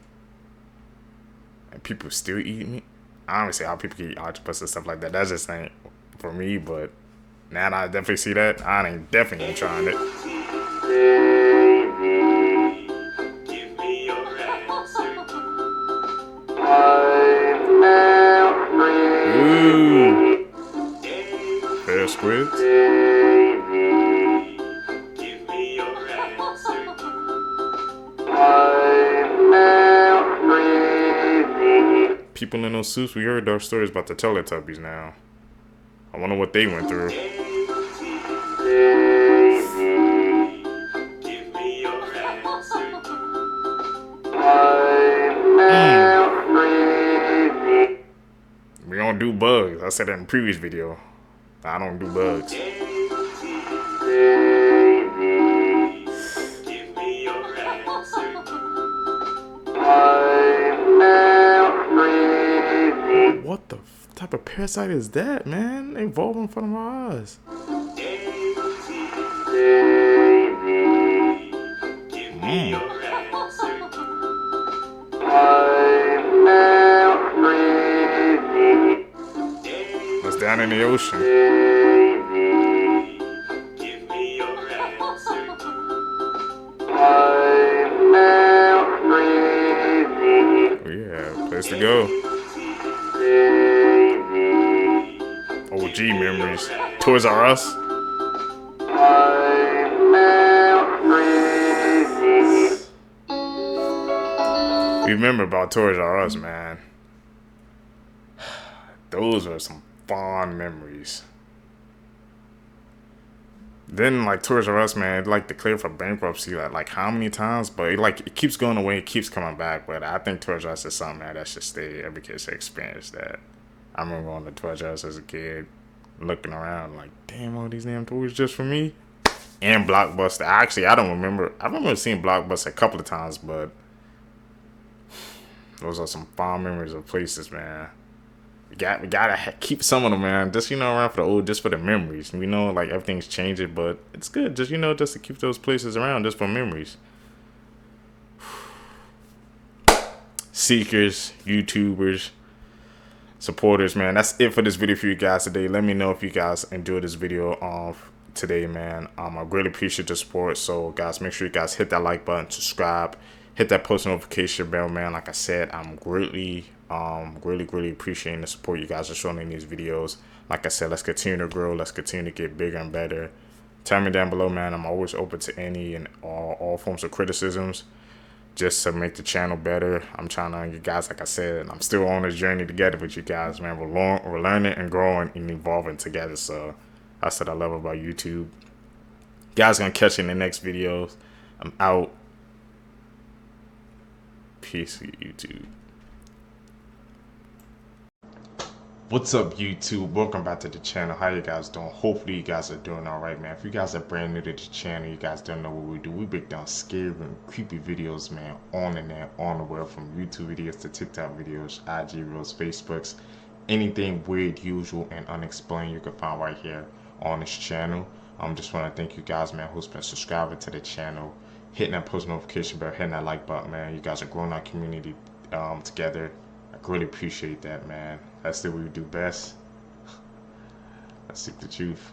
and people still eat meat. I don't see how people can eat octopus and stuff like that. That just ain't for me. But now that I definitely see that, I ain't definitely trying it. Ooh. Fair squid. People in those suits, we heard dark stories about the Teletubbies now. I wonder what they went through. We don't do bugs. I said that in the previous video. I don't do bugs. What the type of parasite is that, man? They evolve in front of my eyes. It's down in the ocean. Oh yeah, place to go. OG memories. Toys R Us. Remember about Toys R Us, man. Those are some fond memories. Then like Toys R Us, man, it like declared for bankruptcy like how many times? But it keeps going away, it keeps coming back. But I think Toys R Us is something, man, that should stay. Every kid should experience that. I remember going to Toys R Us as a kid, looking around like, damn, all these damn toys just for me. And Blockbuster. Actually, I don't remember. I remember seeing Blockbuster a couple of times, but those are some fond memories of places, man. We gotta keep some of them, man. Just, around for the old, just for the memories. We know, like, everything's changing, but it's good. Just, just to keep those places around, just for memories. seekers, YouTubers, supporters, man. That's it for this video for you guys today. Let me know if you guys enjoyed this video today, man. I really appreciate the support. So guys, make sure you guys hit that like button, subscribe, hit that post notification bell, man. Like I said, I'm greatly appreciating the support you guys are showing in these videos. Like I said, let's continue to grow, let's continue to get bigger and better. Tell me down below, man. I'm always open to any and all forms of criticisms, just to make the channel better. I'm trying to, you guys, like I said, I'm still on this journey together with you guys, man. We're learning and growing and evolving together. So that's what I love about YouTube. You guys gonna catch you in the next videos. I'm out. Peace, YouTube. What's up, YouTube? Welcome back to the channel. How you guys doing? Hopefully you guys are doing all right, man. If you guys are brand new to the channel, you guys don't know what we do. We break down scary and creepy videos, man, on the net, on the web, from YouTube videos to TikTok videos, IG reels, Facebooks, anything weird, usual, and unexplained you can find right here on this channel. Just want to thank you guys, man, who's been subscribing to the channel, hitting that post notification bell, hitting that like button, man. You guys are growing our community together. I really appreciate that, man. That's what we do best. Let's seek the truth.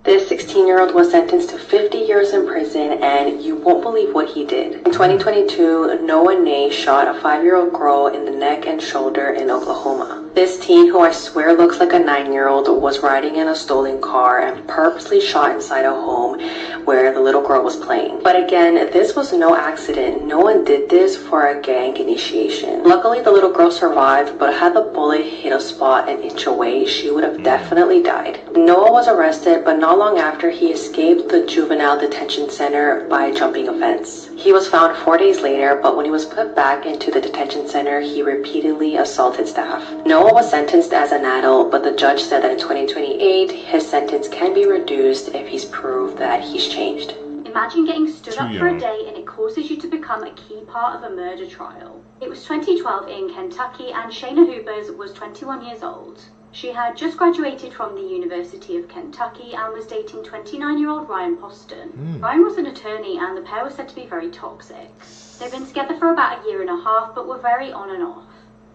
This 16-year-old was sentenced to 50 years in prison, and you won't believe what he did. In 2022, Noah Nay shot a 5-year-old girl in the neck and shoulder in Oklahoma. This teen, who I swear looks like a 9-year-old, was riding in a stolen car and purposely shot inside a home where the little girl was playing. But again, this was no accident. No one did this for a gang initiation. Luckily, the little girl survived, but had the bullet hit a spot an inch away, she would have definitely died. Noah was arrested, but not long after, he escaped the juvenile detention center by jumping a fence. He was found 4 days later, but when he was put back into the detention center, he repeatedly assaulted staff. Noah was sentenced as an adult, but the judge said that in 2028, his sentence can be reduced if he's proved that he's changed. Imagine getting stood up for a day and it causes you to become a key part of a murder trial. It was 2012 in Kentucky and Shayna Hoopers was 21 years old. She had just graduated from the University of Kentucky and was dating 29-year-old Ryan Poston. Ryan was an attorney and the pair were said to be very toxic. They've been together for about a year and a half but were very on and off.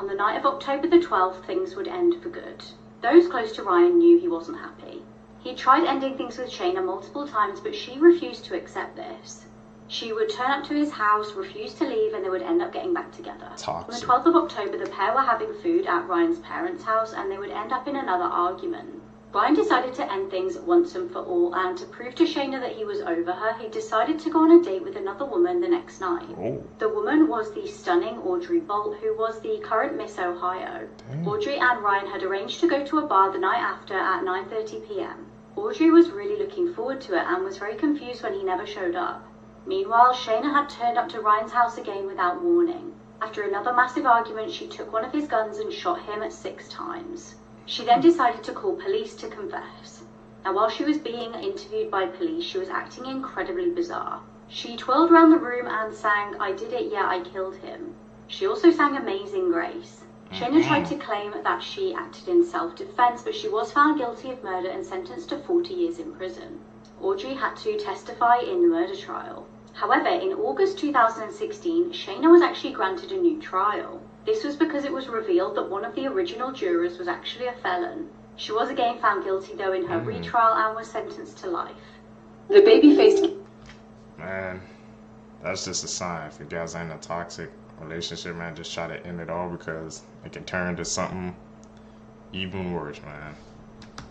On the night of October the 12th, things would end for good. Those close to Ryan knew he wasn't happy. He tried ending things with Shayna multiple times, but she refused to accept this. She would turn up to his house, refuse to leave, and they would end up getting back together. Toxic. On the 12th of October, the pair were having food at Ryan's parents' house, and they would end up in another argument. Ryan decided to end things once and for all, and to prove to Shayna that he was over her, he decided to go on a date with another woman the next night. The woman was the stunning Audrey Bolt, who was the current Miss Ohio. Audrey and Ryan had arranged to go to a bar the night after at 9:30 p.m. Audrey was really looking forward to it and was very confused when he never showed up. Meanwhile, Shayna had turned up to Ryan's house again without warning. After another massive argument, she took one of his guns and shot him 6 times. She then decided to call police to confess. Now, while she was being interviewed by police, she was acting incredibly bizarre. She twirled around the room and sang, "I did it, yeah, I killed him." She also sang Amazing Grace. Shayna tried to claim that she acted in self-defense, but she was found guilty of murder and sentenced to 40 years in prison. Audrey had to testify in the murder trial. However, in August 2016, Shayna was actually granted a new trial. This was because it was revealed that one of the original jurors was actually a felon. She was again found guilty though in her retrial and was sentenced to life. The baby-faced... Man, that's just a sign. If you guys are in a toxic relationship, man, just try to end it all, because it can turn to something even worse, man.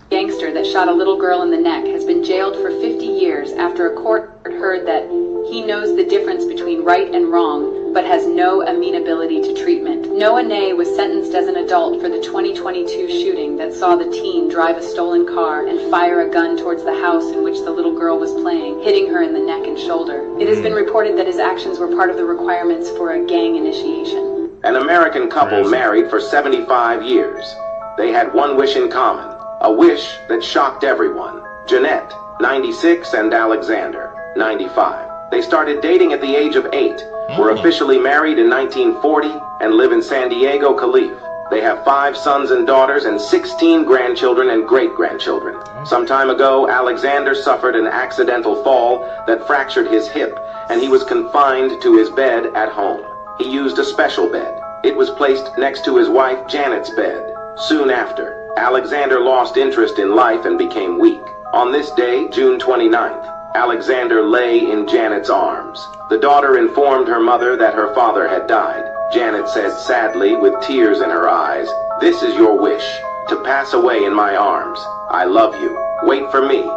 Gangster that shot a little girl in the neck has been jailed for 50 years after a court heard that he knows the difference between right and wrong, but has no amenability to treatment. Noah Nay was sentenced as an adult for the 2022 shooting that saw the teen drive a stolen car and fire a gun towards the house in which the little girl was playing, hitting her in the neck and shoulder. It has been reported that his actions were part of the requirements for a gang initiation. An American couple married for 75 years. They had one wish in common, a wish that shocked everyone. Jeanette, 96, and Alexander, 95. They started dating at the age of 8, were officially married in 1940, and live in San Diego, Calif. They have 5 sons and daughters and 16 grandchildren and great-grandchildren. Some time ago, Alexander suffered an accidental fall that fractured his hip, and he was confined to his bed at home. He used a special bed. It was placed next to his wife Janet's bed. Soon after, Alexander lost interest in life and became weak. On this day, June 29th, Alexander lay in Janet's arms. The daughter informed her mother that her father had died. Janet said sadly, with tears in her eyes, "This is your wish, to pass away in my arms. I love you. Wait for me.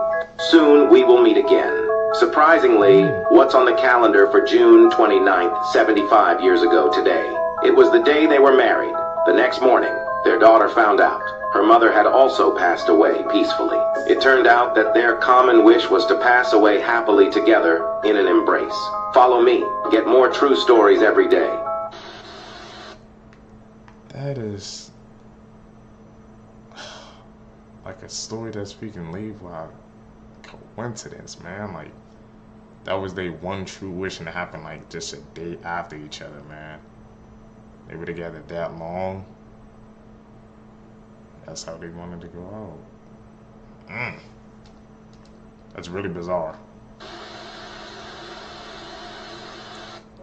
Soon we will meet again." Surprisingly, what's on the calendar for June 29th, 75 years ago today? It was the day they were married. The next morning, their daughter found out. Her mother had also passed away peacefully. It turned out that their common wish was to pass away happily together in an embrace. Follow me. Get more true stories every day. That is like a story that we can leave without coincidence, man. Like, that was their one true wish, and it happened like just a day after each other, man. They were together that long. That's how they wanted to go out. That's really bizarre.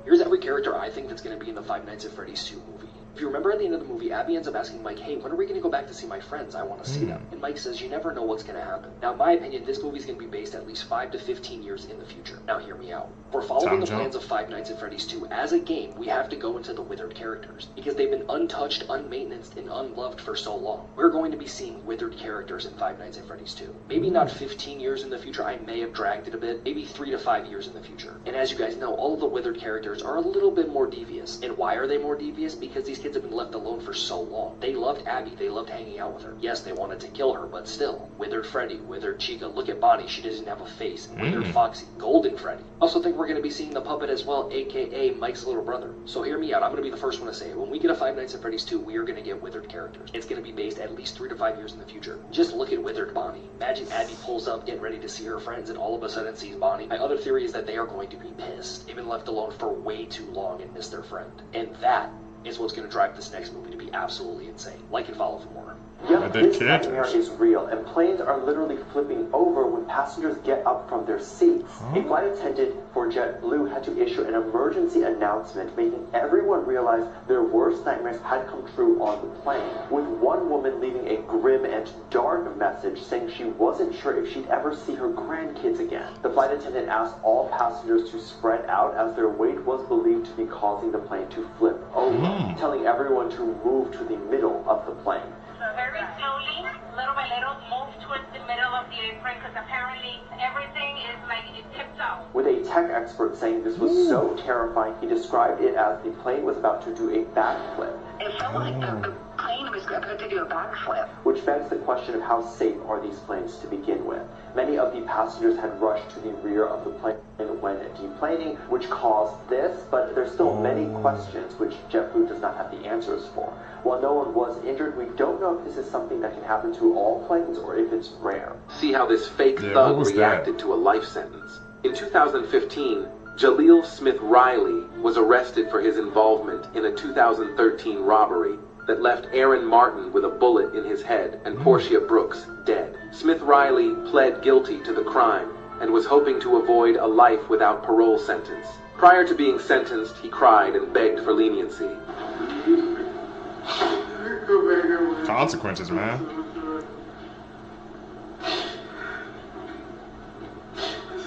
Here's every character I think that's going to be in the Five Nights at Freddy's 2 movie. If you remember at the end of the movie, Abby ends up asking Mike, "Hey, when are we going to go back to see my friends? I want to see them." And Mike says, "You never know what's going to happen." Now, in my opinion, this movie's going to be based at least 5 to 15 years in the future. Now, hear me out. For following the plans of Five Nights at Freddy's 2 as a game, we have to go into the withered characters, because they've been untouched, unmaintenanced, and unloved for so long. We're going to be seeing withered characters in Five Nights at Freddy's 2. Maybe not 15 years in the future, I may have dragged it a bit, maybe 3 to 5 years in the future. And as you guys know, all of the withered characters are a little bit more devious. And why are they more devious? Because these kids have been left alone for so long. They loved Abby, they loved hanging out with her. Yes, they wanted to kill her, but still. Withered Freddy, withered Chica, look at Bonnie, she doesn't have a face. Withered Foxy, Golden Freddy. Also think we're going to be seeing the puppet as well, aka Mike's little brother. So hear me out, I'm going to be the first one to say it. When we get a Five Nights at Freddy's 2, we are going to get withered characters. It's going to be based at least 3 to 5 years in the future. Just look at withered Bonnie. Imagine Abby pulls up, getting ready to see her friends, and all of a sudden sees Bonnie. My other theory is that they are going to be pissed. They've been left alone for way too long and miss their friend. And that is what's going to drive this next movie to be absolutely insane. Like and follow for more. Yep, this nightmare is real, and planes are literally flipping over when passengers get up from their seats. A flight attendant for JetBlue had to issue an emergency announcement, making everyone realize their worst nightmares had come true on the plane, with one woman leaving a grim and dark message saying she wasn't sure if she'd ever see her grandkids again. The flight attendant asked all passengers to spread out as their weight was believed to be causing the plane to flip over, telling everyone to move to the middle of the plane. Very slowly, little by little, move towards the middle of the apron because apparently everything is like it tips out. With a tech expert saying this was so terrifying, he described it as the plane was about to do a backflip. It felt like the plane was about to do a backflip. Which begs the question of how safe are these planes to begin with. Many of the passengers had rushed to the rear of the plane when deplaning, which caused this, but there's still many questions which JetBlue does not have the answers for. While no one was injured, we don't know if this is something that can happen to all planes or if it's rare. See how this fake thug reacted to a life sentence. In 2015, Jaleel Smith Riley was arrested for his involvement in a 2013 robbery that left Aaron Martin with a bullet in his head and Portia Brooks dead. Smith Riley pled guilty to the crime and was hoping to avoid a life without parole sentence. Prior to being sentenced, he cried and begged for leniency. Consequences, man.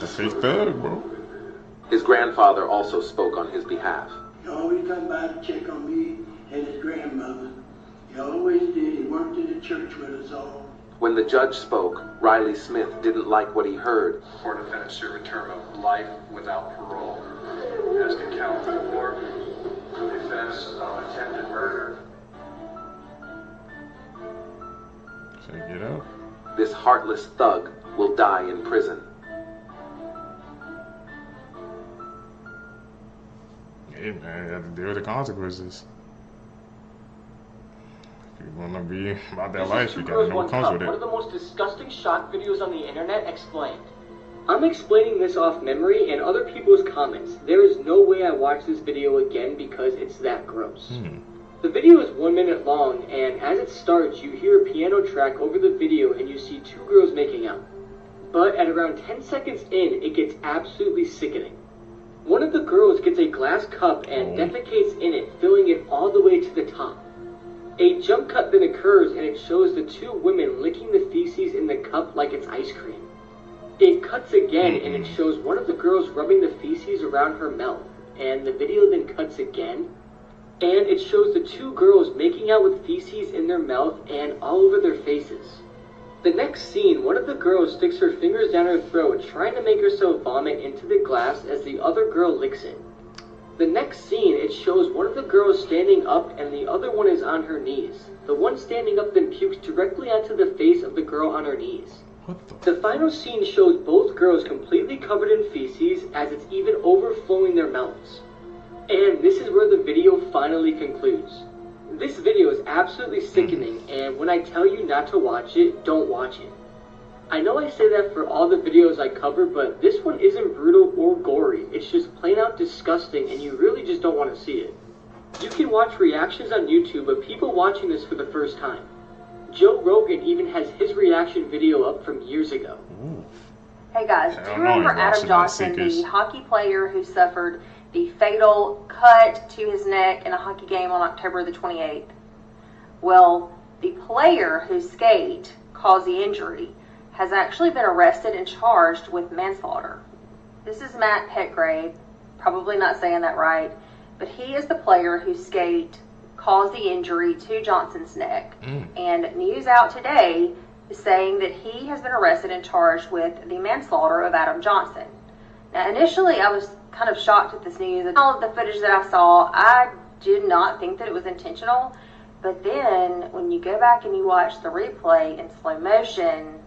The fake thug, bro. His grandfather also spoke on his behalf. He always come by to check on me and his grandmother. He always did. He worked in the church with us all. When the judge spoke, Riley Smith didn't like what he heard. For defendant serve a term of life without parole. As to count 4, the offense of attempted murder. Check it out. This heartless thug will die in prison. Hey man, you have to deal with the consequences. If you wanna be about that life, you gotta know what comes with it. One of the most disgusting shock videos on the internet explained. I'm explaining this off memory and other people's comments. There is no way I watch this video again because it's that gross. The video is 1 minute long, and as it starts, you hear a piano track over the video and you see 2 girls making out. But at around 10 seconds in, it gets absolutely sickening. One of the girls gets a glass cup and defecates in it, filling it all the way to the top. A jump cut then occurs and it shows the two women licking the feces in the cup like it's ice cream. It cuts again and it shows one of the girls rubbing the feces around her mouth, and the video then cuts again, and it shows the two girls making out with feces in their mouth and all over their faces. The next scene, one of the girls sticks her fingers down her throat, trying to make herself vomit into the glass as the other girl licks it. The next scene, it shows one of the girls standing up and the other one is on her knees. The one standing up then pukes directly onto the face of the girl on her knees. The final scene shows both girls completely covered in feces as it's even overflowing their mouths. And this is where the video finally concludes. This video is absolutely sickening, and when I tell you not to watch it, don't watch it. I know I say that for all the videos I cover, but this one isn't brutal or gory. It's just plain out disgusting, and you really just don't want to see it. You can watch reactions on YouTube of people watching this for the first time. Joe Rogan even has his reaction video up from years ago. Hey guys, do you remember Adam Johnson, the hockey player who suffered the fatal cut to his neck in a hockey game on October the 28th? Well, the player whose skate caused the injury has actually been arrested and charged with manslaughter. This is Matt Petgrave, probably not saying that right, but he is the player whose skate caused the injury to Johnson's neck. And news out today is saying that he has been arrested and charged with the manslaughter of Adam Johnson. Now, initially, I was kind of shocked at this news. And all of the footage that I saw, I did not think that it was intentional. But then, when you go back and you watch the replay in slow motion,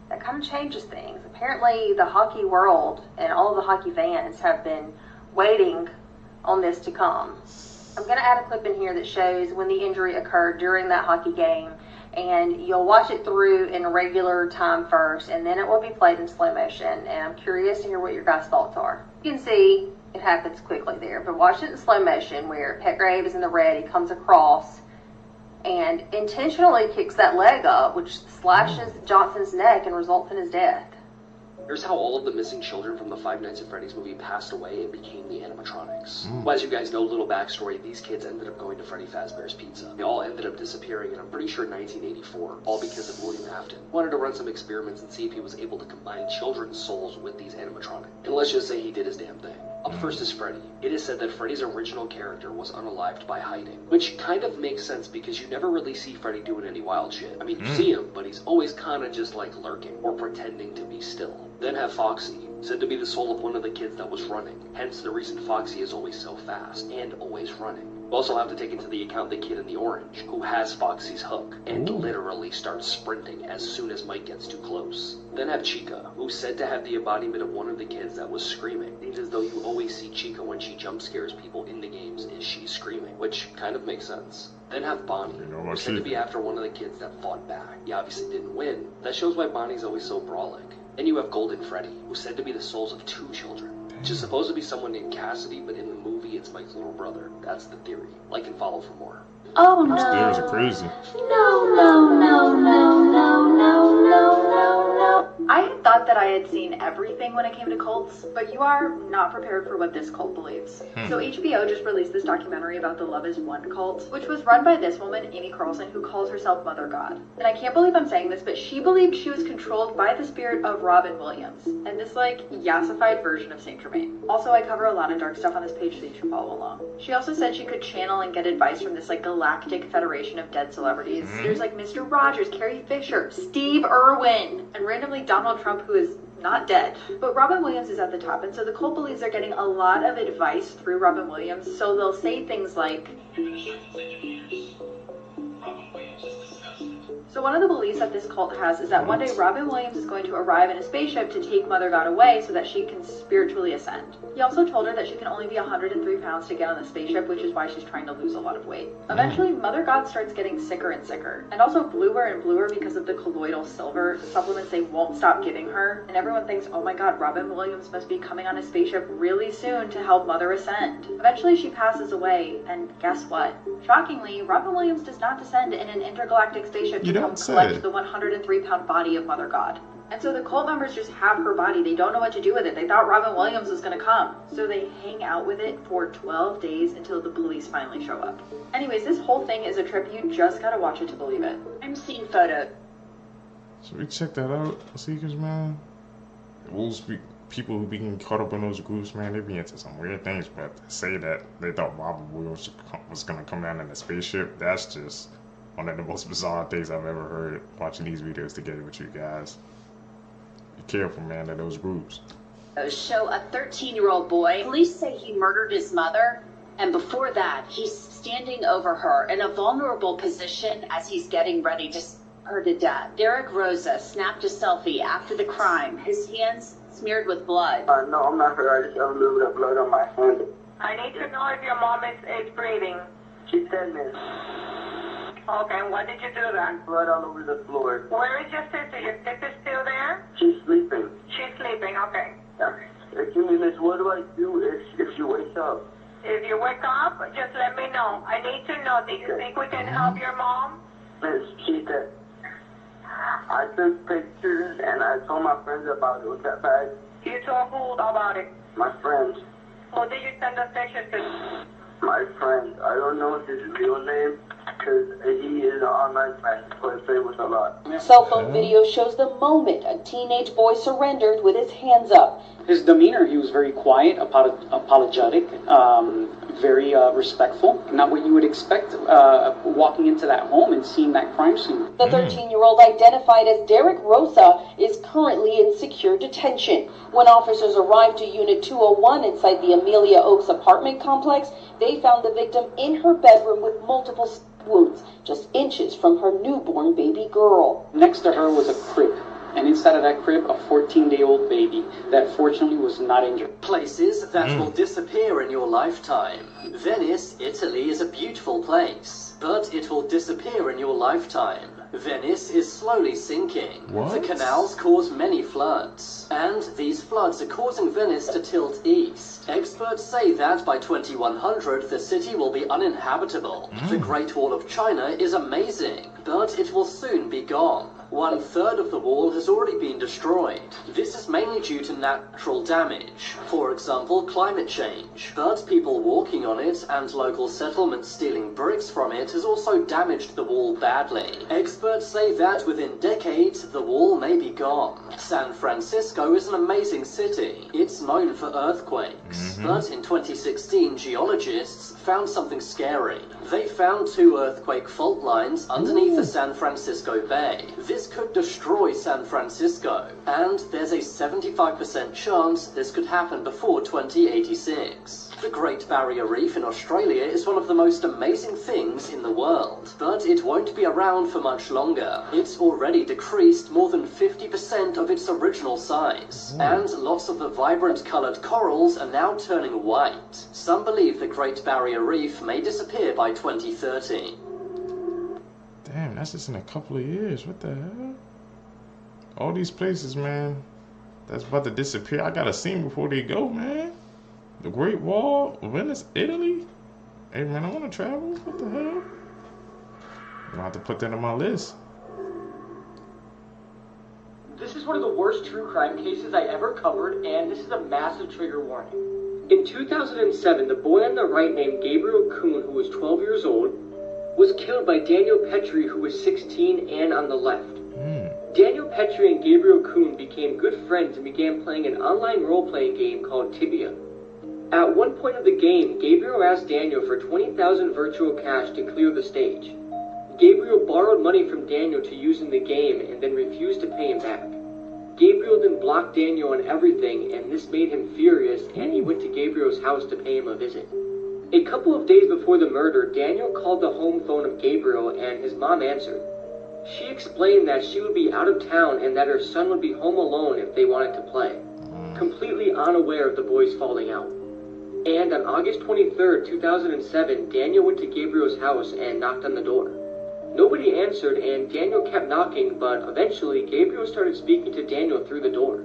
that kind of changes things. Apparently, the hockey world and all of the hockey fans have been waiting on this to come. I'm going to add a clip in here that shows when the injury occurred during that hockey game, and you'll watch it through in regular time first, and then it will be played in slow motion, and I'm curious to hear what your guys' thoughts are. You can see it happens quickly there, but watch it in slow motion where Petgrave is in the red, he comes across and intentionally kicks that leg up, which slashes Johnson's neck and results in his death. Here's how all of the missing children from the Five Nights at Freddy's movie passed away and became the animatronics. Well, as you guys know, little backstory, these kids ended up going to Freddy Fazbear's Pizza. They all ended up disappearing in, I'm pretty sure, 1984, all because of William Afton. Wanted to run some experiments and see if he was able to combine children's souls with these animatronics. And let's just say he did his damn thing. Up first is Freddy. It is said that Freddy's original character was unalived by hiding, which kind of makes sense because you never really see Freddy doing any wild shit. I mean, you see him, but he's always kind of just like lurking or pretending to be still. Then have Foxy, said to be the soul of one of the kids that was running, hence the reason Foxy is always so fast and always running. We also have to take into the account the kid in the orange, who has Foxy's hook, and literally starts sprinting as soon as Mike gets too close. Then have Chica, who's said to have the embodiment of one of the kids that was screaming. Seems as though you always see Chica when she jump scares people in the games is she's screaming, which kind of makes sense. Then have Bonnie, who's said to be after one of the kids that fought back. He obviously didn't win. That shows why Bonnie's always so brawling. Then you have Golden Freddy, who's said to be the souls of 2 children. Which is supposed to be someone named Cassidy, but in the movie it's Mike's little brother. That's the theory. Like and follow for more. Oh no. Those theories are crazy. No. I thought that I had seen everything when it came to cults, but you are not prepared for what this cult believes. So HBO just released this documentary about the Love Is One cult, which was run by this woman, Amy Carlson, who calls herself Mother God. And I can't believe I'm saying this, but she believed she was controlled by the spirit of Robin Williams, and this like yassified version of Saint Germain. Also, I cover a lot of dark stuff on this page, so you should follow along. She also said she could channel and get advice from this like galactic federation of dead celebrities. There's like Mr. Rogers, Carrie Fisher, Steve Irwin, and randomly Donald Trump, who is not dead. But Robin Williams is at the top, and so the cult believes they're getting a lot of advice through Robin Williams, so they'll say things like, so one of the beliefs that this cult has is that one day Robin Williams is going to arrive in a spaceship to take Mother God away so that she can spiritually ascend. He also told her that she can only be 103 pounds to get on the spaceship, which is why she's trying to lose a lot of weight. Eventually, Mother God starts getting sicker and sicker, and also bluer and bluer because of the colloidal silver supplements they won't stop giving her, and everyone thinks, oh my god, Robin Williams must be coming on a spaceship really soon to help Mother ascend. Eventually, she passes away, and guess what? Shockingly, Robin Williams does not descend in an intergalactic spaceship to come collect the 103-pound body of Mother God. And so the cult members just have her body. They don't know what to do with it. They thought Robin Williams was going to come. So they hang out with it for 12 days until the police finally show up. Anyways, this whole thing is a trip. You just got to watch it to believe it. I'm seeing photos. Should we check that out, Seekers, man? People who be getting caught up in those groups, man, they be into some weird things. But to say that they thought Robin Williams was going to come down in a spaceship, that's just one of the most bizarre things I've ever heard watching these videos together with you guys. Be careful, man, of those groups. Show a 13-year-old boy. Police say he murdered his mother, and before that, he's standing over her in a vulnerable position as he's getting ready to her to death. Derek Rosa snapped a selfie after the crime, his hands smeared with blood. No, I'm not her. I just have a little bit of blood on my hand. I need to know if your mom is breathing. She's dead, miss. Okay, when did you do that? Blood all over the floor. Where is your sister? Your sister's still there? She's sleeping. She's sleeping, okay. Excuse me, miss, what do I do if she wakes up? If you wake up, just let me know. I need to know. Do you think we can help your mom? Miss, she's dead. I took pictures and I told my friends about it. Was that bad? You told who about it? My friends. Who did you send the pictures to? My friend. I don't know his real name because he is an online basketball player with a lot. Cell phone video shows the moment a teenage boy surrendered with his hands up. His demeanor, he was very quiet, apologetic, very respectful. Not what you would expect walking into that home and seeing that crime scene. The 13-year-old, identified as Derek Rosa, is currently in secure detention. When officers arrived to Unit 201 inside the Amelia Oaks apartment complex, they found the victim in her bedroom with multiple wounds, just inches from her newborn baby girl. Next to her was a crib. And inside of that crib, a 14-day-old baby that fortunately was not injured. Places that will disappear in your lifetime. Venice, Italy is a beautiful place, but it will disappear in your lifetime. Venice is slowly sinking. What? The canals cause many floods, and these floods are causing Venice to tilt east. Experts say that by 2100 the city will be uninhabitable. The Great Wall of China is amazing, but it will soon be gone. 1/3 of the wall has already been destroyed. This is mainly due to natural damage, for example climate change. But people walking on it and local settlements stealing bricks from it has also damaged the wall badly. Experts say that within decades the wall may be gone. San Francisco is an amazing city. It's known for earthquakes. But in 2016 geologists found something scary. They found 2 earthquake fault lines underneath the San Francisco Bay. This could destroy San Francisco, and there's a 75% chance this could happen before 2086. The Great Barrier Reef in Australia is one of the most amazing things in the world, but it won't be around for much longer. It's already decreased more than 50% of its original size, and lots of the vibrant coloured corals are now turning white. Some believe the Great Barrier Reef may disappear by 2030. Damn, that's just in a couple of years. What the hell? All these places, man, that's about to disappear. I gotta see them before they go, man. The Great Wall, Venice, Italy. Hey, man, I want to travel. What the hell? I'm gonna have to put that on my list. This is one of the worst true crime cases I ever covered, and this is a massive trigger warning. In 2007, the boy on the right named Gabriel Kuhn, who was 12 years old, was killed by Daniel Petrie, who was 16 and on the left. Daniel Petrie and Gabriel Kuhn became good friends and began playing an online role-playing game called Tibia. At one point of the game, Gabriel asked Daniel for 20,000 virtual cash to clear the stage. Gabriel borrowed money from Daniel to use in the game and then refused to pay him back. Gabriel then blocked Daniel on everything, and this made him furious, and he went to Gabriel's house to pay him a visit. A couple of days before the murder, Daniel called the home phone of Gabriel and his mom answered. She explained that she would be out of town and that her son would be home alone if they wanted to play, completely unaware of the boys falling out. And on August 23rd, 2007, Daniel went to Gabriel's house and knocked on the door. Nobody answered, and Daniel kept knocking, but eventually Gabriel started speaking to Daniel through the door.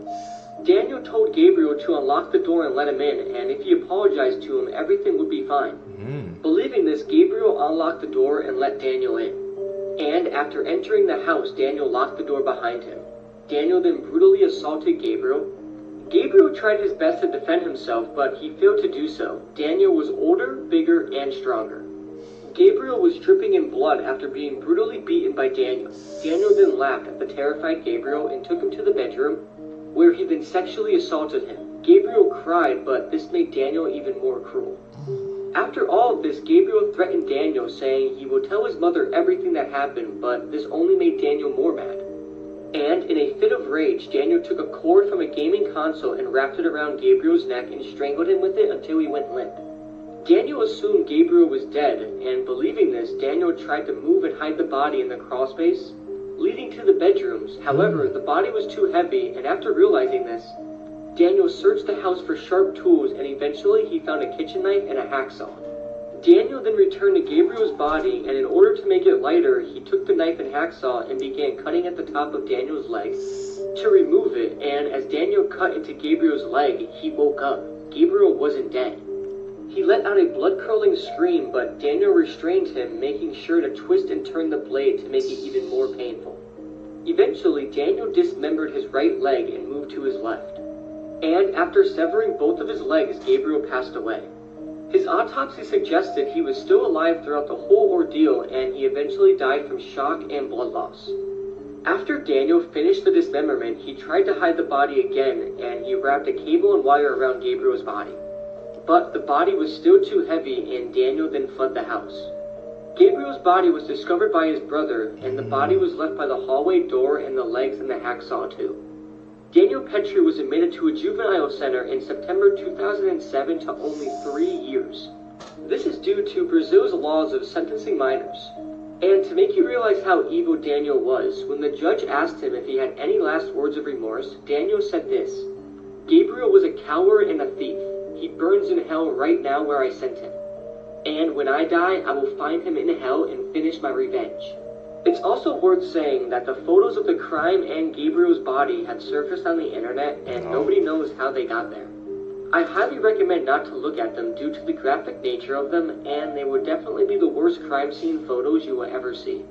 Daniel told Gabriel to unlock the door and let him in, and if he apologized to him, everything would be fine. Believing this, Gabriel unlocked the door and let Daniel in. And after entering the house, Daniel locked the door behind him. Daniel then brutally assaulted Gabriel. Gabriel tried his best to defend himself, but he failed to do so. Daniel was older, bigger, and stronger. Gabriel was dripping in blood after being brutally beaten by Daniel. Daniel then laughed at the terrified Gabriel and took him to the bedroom, where he then sexually assaulted him. Gabriel cried, but this made Daniel even more cruel. After all of this, Gabriel threatened Daniel, saying he would tell his mother everything that happened, but this only made Daniel more mad. And in a fit of rage, Daniel took a cord from a gaming console and wrapped it around Gabriel's neck and strangled him with it until he went limp. Daniel assumed Gabriel was dead, and believing this, Daniel tried to move and hide the body in the crawl space, leading to the bedrooms. However, the body was too heavy, and after realizing this, Daniel searched the house for sharp tools, and eventually he found a kitchen knife and a hacksaw. Daniel then returned to Gabriel's body, and in order to make it lighter, he took the knife and hacksaw and began cutting at the top of Daniel's leg to remove it, and as Daniel cut into Gabriel's leg, he woke up. Gabriel wasn't dead. He let out a blood-curdling scream, but Daniel restrained him, making sure to twist and turn the blade to make it even more painful. Eventually, Daniel dismembered his right leg and moved to his left. And after severing both of his legs, Gabriel passed away. His autopsy suggested he was still alive throughout the whole ordeal, and he eventually died from shock and blood loss. After Daniel finished the dismemberment, he tried to hide the body again, and he wrapped a cable and wire around Gabriel's body. But the body was still too heavy, and Daniel then fled the house. Gabriel's body was discovered by his brother, and the body was left by the hallway door and the legs and the hacksaw too. Daniel Petrie was admitted to a juvenile center in September 2007 to only 3 years. This is due to Brazil's laws of sentencing minors. And to make you realize how evil Daniel was, when the judge asked him if he had any last words of remorse, Daniel said this: "Gabriel was a coward and a thief. He burns in hell right now where I sent him. And when I die, I will find him in hell and finish my revenge." It's also worth saying that the photos of the crime and Gabriel's body had surfaced on the internet, and nobody knows how they got there. I highly recommend not to look at them due to the graphic nature of them, and they would definitely be the worst crime scene photos you will ever see.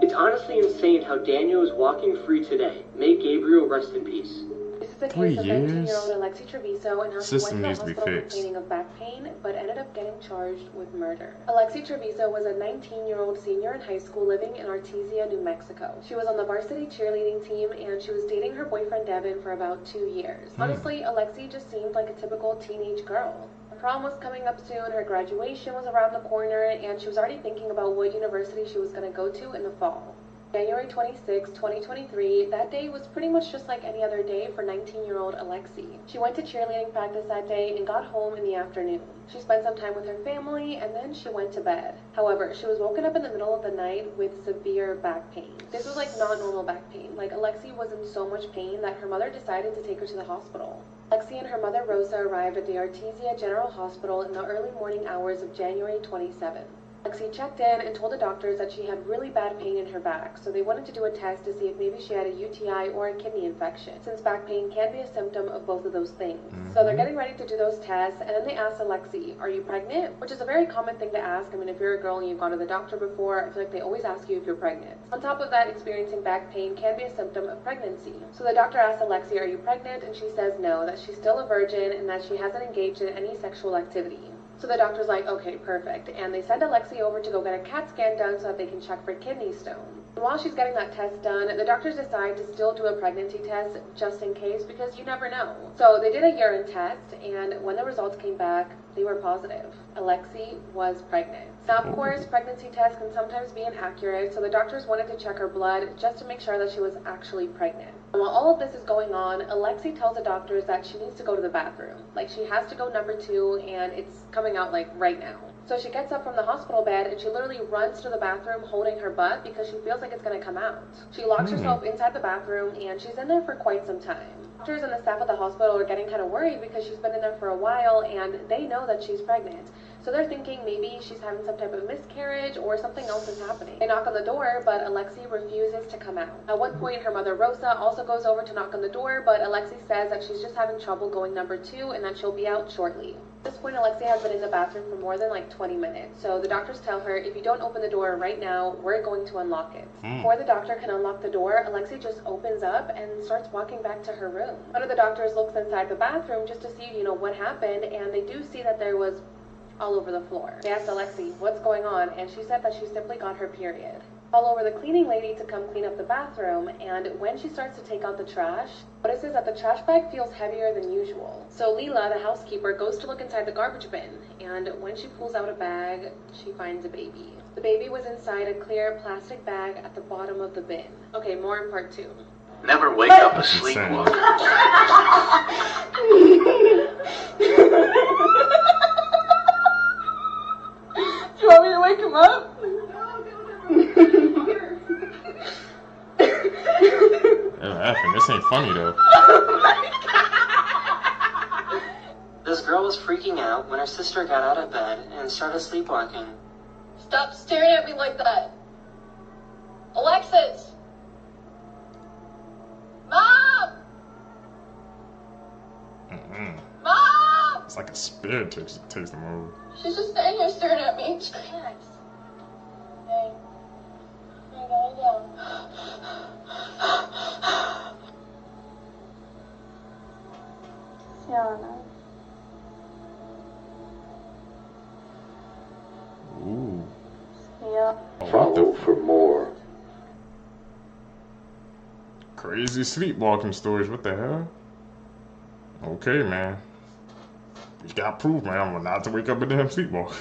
It's honestly insane how Daniel is walking free today. May Gabriel rest in peace. This is the case of 19-year-old Alexi Treviso and how she went to the hospital complaining of back pain, but ended up getting charged with murder. Alexi Treviso was a 19-year-old senior in high school living in Artesia, New Mexico. She was on the varsity cheerleading team, and she was dating her boyfriend Devin for about 2 years. Honestly, Alexi just seemed like a typical teenage girl. Her prom was coming up soon, her graduation was around the corner, and she was already thinking about what university she was going to go to in the fall. January 26, 2023, that day was pretty much just like any other day for 19-year-old Alexi. She went to cheerleading practice that day and got home in the afternoon. She spent some time with her family and then she went to bed. However, she was woken up in the middle of the night with severe back pain. This was like not normal back pain. Like Alexi was in so much pain that her mother decided to take her to the hospital. Alexi and her mother Rosa arrived at the Artesia General Hospital in the early morning hours of January 27. Alexi checked in and told the doctors that she had really bad pain in her back, so they wanted to do a test to see if maybe she had a UTI or a kidney infection, since back pain can be a symptom of both of those things. So they're getting ready to do those tests, and then they asked Alexi, "Are you pregnant?" Which is a very common thing to ask. I mean, if you're a girl and you've gone to the doctor before, I feel like they always ask you if you're pregnant. On top of that, experiencing back pain can be a symptom of pregnancy. So the doctor asked Alexi, "Are you pregnant?" And she says no, that she's still a virgin and that she hasn't engaged in any sexual activity. So the doctor's like, okay, perfect. And they send Alexi over to go get a CAT scan done so that they can check for kidney stone. And while she's getting that test done, the doctors decide to still do a pregnancy test just in case, because you never know. So they did a urine test, and when the results came back, they were positive. Alexi was pregnant. Now, of course, pregnancy tests can sometimes be inaccurate, so the doctors wanted to check her blood just to make sure that she was actually pregnant. And while all of this is going on, Alexi tells the doctors that she needs to go to the bathroom. Like, she has to go number 2, and it's coming out, like, right now. So she gets up from the hospital bed, and she literally runs to the bathroom holding her butt because she feels like it's going to come out. She locks herself inside the bathroom, and she's in there for quite some time. Doctors and the staff at the hospital are getting kind of worried because she's been in there for a while, and they know that she's pregnant. So they're thinking maybe she's having some type of miscarriage or something else is happening. They knock on the door, but Alexi refuses to come out. At one point, her mother Rosa also goes over to knock on the door, but Alexi says that she's just having trouble going number 2 and that she'll be out shortly. At this point, Alexei has been in the bathroom for more than like 20 minutes. So the doctors tell her, if you don't open the door right now, we're going to unlock it. Before the doctor can unlock the door, Alexei just opens up and starts walking back to her room. One of the doctors looks inside the bathroom just to see, what happened, and they do see that there was all over the floor. They asked Alexei, what's going on? And she said that she simply got her period. Call over the cleaning lady to come clean up the bathroom, and when she starts to take out the trash, notices that the trash bag feels heavier than usual. So Lila, the housekeeper, goes to look inside the garbage bin, and when she pulls out a bag, she finds a baby. The baby was inside a clear plastic bag at the bottom of the bin. Okay, more in part 2. Never wake up a sleepwalker. Do you want me to wake him up? They're laughing. This ain't funny though. This girl was freaking out when her sister got out of bed and started sleepwalking. Stop staring at me like that. Alexis! Mom! Mom! It's like a spirit takes them over. She's just standing here staring at me. Relax. Hey. I gotta go. Sienna. Ooh. Yeah. Follow for more. Crazy sleepwalking stories. What the hell? Okay, man. You got proof, man. I'm not to wake up and damn sleepwalk.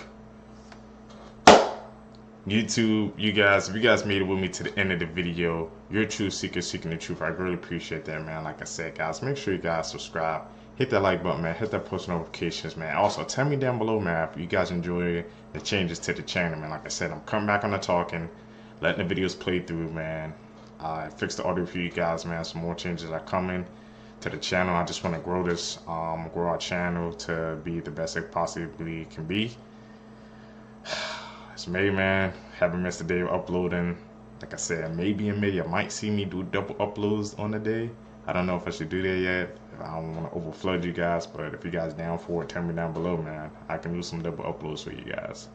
YouTube, you guys, if you guys made it with me to the end of the video, you're a true seeker seeking the truth. I really appreciate that, man. Like I said, guys, make sure you guys subscribe. Hit that like button, man. Hit that post notifications, man. Also, tell me down below, man, if you guys enjoy the changes to the channel, man. Like I said, I'm coming back on the talking, letting the videos play through, man. I fixed the audio for you guys, man. Some more changes are coming to the channel. I just want to grow this, grow our channel to be the best it possibly can be. It's May, man. Haven't missed a day of uploading. Like I said, maybe in May you might see me do double uploads on the day. I don't know if I should do that yet. I don't want to overflood you guys, but if you guys down for it, tell me down below, man. I can do some double uploads for you guys.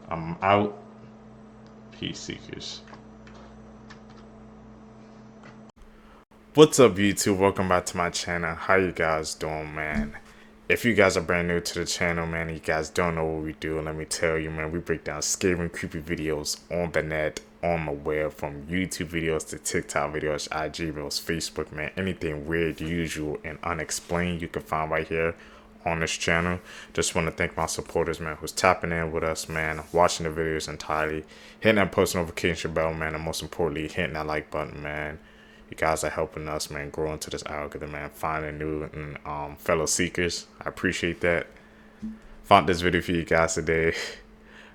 I'm out. Peace, seekers. What's up, YouTube? Welcome back to my channel. How you guys doing, man? If you guys are brand new to the channel, man, you guys don't know what we do, let me tell you, man, we break down scary and creepy videos on the net, on the web, from YouTube videos to TikTok videos, IG videos, Facebook, man. Anything weird, usual, and unexplained you can find right here on this channel. Just want to thank my supporters, man, who's tapping in with us, man, watching the videos entirely, hitting that post notification bell, man, and most importantly, hitting that like button, man. You guys are helping us, man, grow into this algorithm, man, finding new and fellow seekers. I appreciate that. Found this video for you guys today.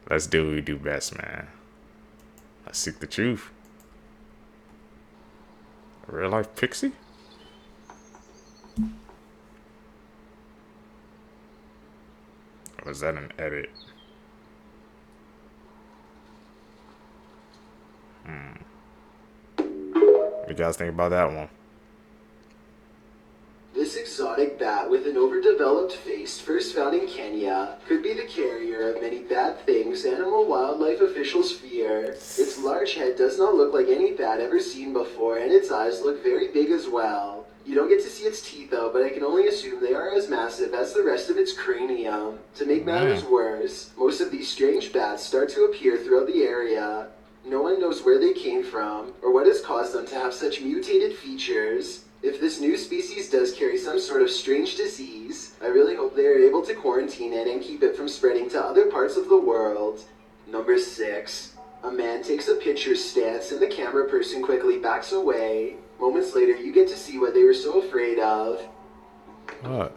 Let's do what we do best, man. Let's seek the truth. A real life pixie? Or was that an edit? What do you guys think about that one? This exotic bat with an overdeveloped face, first found in Kenya, could be the carrier of many bad things animal wildlife officials fear. Its large head does not look like any bat ever seen before, and its eyes look very big as well. You don't get to see its teeth though, but I can only assume they are as massive as the rest of its cranium. To make matters worse, most of these strange bats start to appear throughout the area. No one knows where they came from, or what has caused them to have such mutated features. If this new species does carry some sort of strange disease, I really hope they are able to quarantine it and keep it from spreading to other parts of the world. Number 6. A man takes a picture stance and the camera person quickly backs away. Moments later, you get to see what they were so afraid of. What?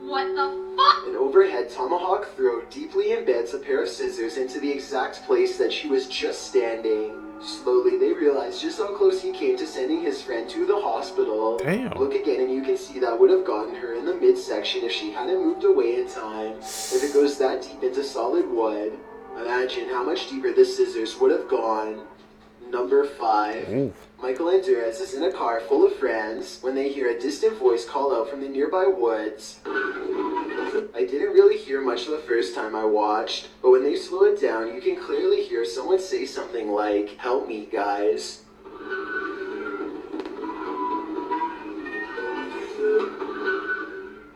What the fuck? An overhead tomahawk throw deeply embeds a pair of scissors into the exact place that she was just standing. Slowly, they realize just how close he came to sending his friend to the hospital. Damn. Look again and you can see that would have gotten her in the midsection if she hadn't moved away in time. If it goes that deep into solid wood, imagine how much deeper the scissors would have gone. Number 5. Ooh. Michael and Durez is in a car full of friends when they hear a distant voice call out from the nearby woods. I didn't really hear much the first time I watched, but when they slow it down, you can clearly hear someone say something like, "Help me, guys."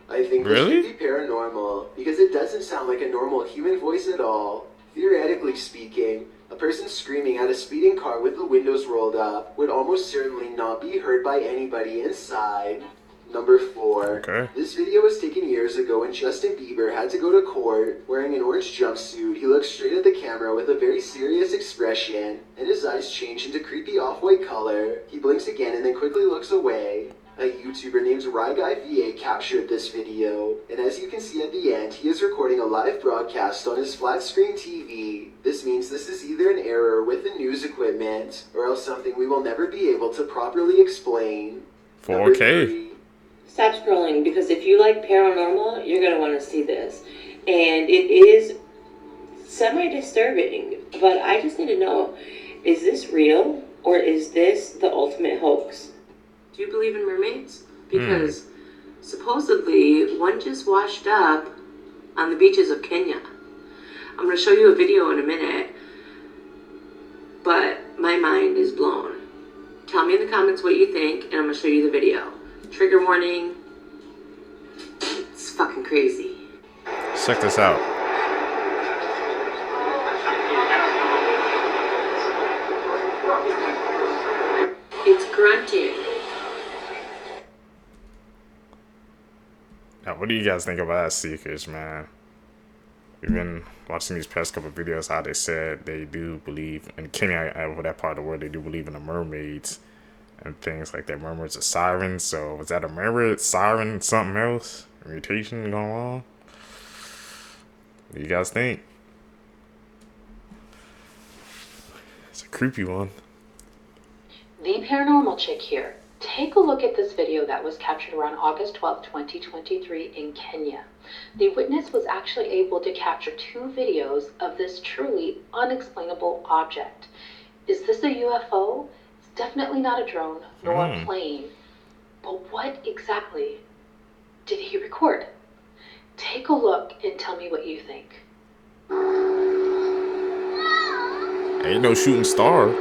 I think this Really? should be paranormal, because it doesn't sound like a normal human voice at all. Theoretically speaking, a person screaming at a speeding car with the windows rolled up would almost certainly not be heard by anybody inside. Number 4. Okay. This video was taken years ago when Justin Bieber had to go to court. Wearing an orange jumpsuit, he looked straight at the camera with a very serious expression, and his eyes change into creepy off-white color. He blinks again and then quickly looks away. A YouTuber named RyGuyVA captured this video, and as you can see at the end, he is recording a live broadcast on his flat-screen TV. This means this is either an error with the news equipment, or else something we will never be able to properly explain. 4K. Stop scrolling, because if you like paranormal, you're going to want to see this. And it is semi-disturbing, but I just need to know, is this real, or is this the ultimate hoax? Do you believe in mermaids? Because supposedly one just washed up on the beaches of Kenya. I'm going to show you a video in a minute, but my mind is blown. Tell me in the comments what you think, and I'm going to show you the video. Trigger warning. It's fucking crazy. Check this out. It's grunting. Now, what do you guys think about that, Seekers, man? We've been watching these past couple of videos how they said they do believe in Kenya, over that part of the world, they do believe in the mermaids and things like that. Mermaids are sirens. So was that a mermaid, siren, something else? Mutation going on? What do you guys think? It's a creepy one. The Paranormal Chick here. Take a look at this video that was captured around August 12, 2023 in Kenya. The witness was actually able to capture 2 videos of this truly unexplainable object. Is this a UFO? It's definitely not a drone nor a plane. But what exactly did he record? Take a look and tell me what you think. Ain't no shooting star.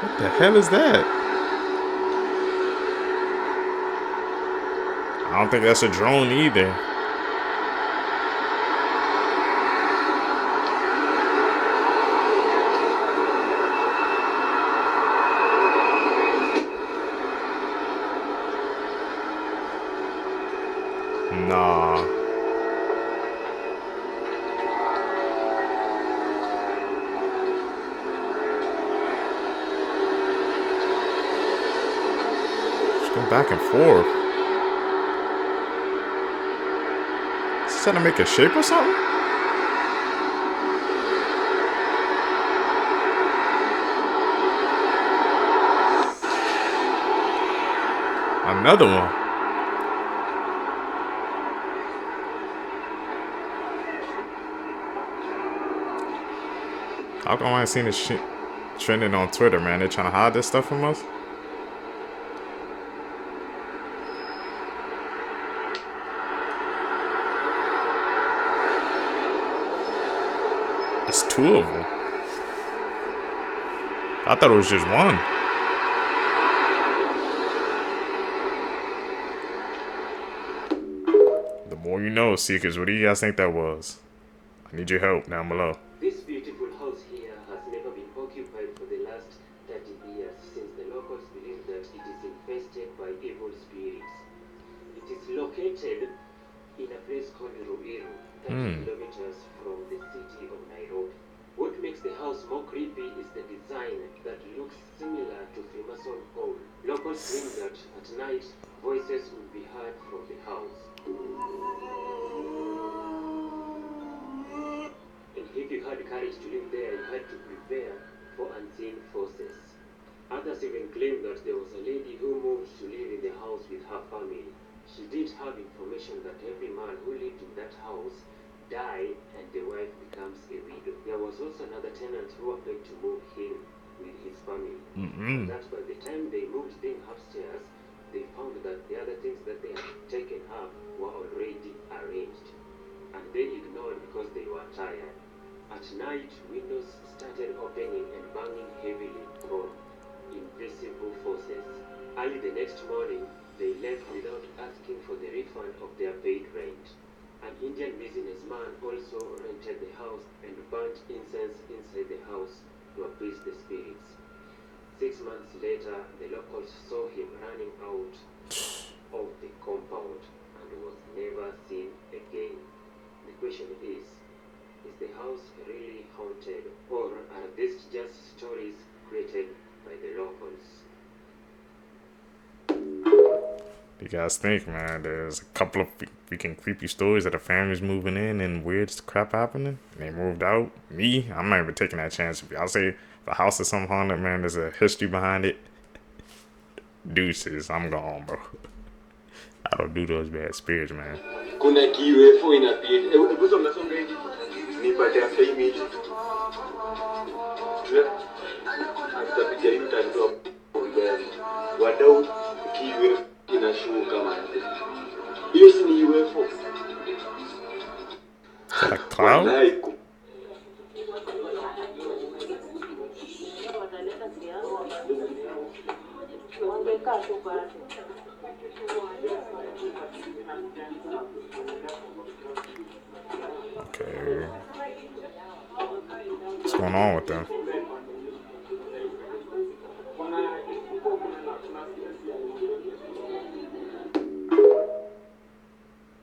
What the hell is that? I don't think that's a drone either. Nah. Go back and forth. Is he trying to make a shape or something? Another one. How come I ain't seen this shit trending on Twitter, man? They trying to hide this stuff from us? It's 2 of them. I thought it was just one. The more you know, Seekers. What do you guys think that was? I need your help down below. This beautiful house here has never been occupied for the last 30 years, since the locals believe that it is infested by evil spirits. It is located in a place called Ruiru, 30 kilometers from the city of Nairobi. What makes the house more creepy is the design that looks similar to Freemason hole. Locals claim that at night, voices will be heard from the house. And if you had courage to live there, you had to prepare for unseen forces. Others even claim that there was a lady who moved to live in the house with her family. She did have information that every man who lived in that house died and the wife becomes a widow. There was also also another tenant who applied to move in with his family. That by the time they moved in upstairs, they found that the other things that they had taken up were already arranged, and they ignored because they were tired. At night, windows started opening and banging heavily from invisible forces. Early the next morning, they left without asking for the refund of their paid rent. An Indian businessman also rented the house and burnt incense inside the house to appease the spirits. 6 months later, the locals saw him running out of the compound and was never seen again. The question is the house really haunted, or are these just stories created by the locals? You guys think, man, there's a couple of freaking creepy stories that a family's moving in and weird crap happening. They moved out. Me, I'm not even taking that chance. If y'all say the house is something haunted, man, there's a history behind it. Deuces, I'm gone, bro. I don't do those bad spirits, man. Kuna kiwefu inapita. Hebu mnasonga hivi. Nipate after image. Atapiga hiyo tandoa. Wadau kiwefu inashuka man. Hiyo si ni UFO. Is that a cloud? Okay. What's going on with them?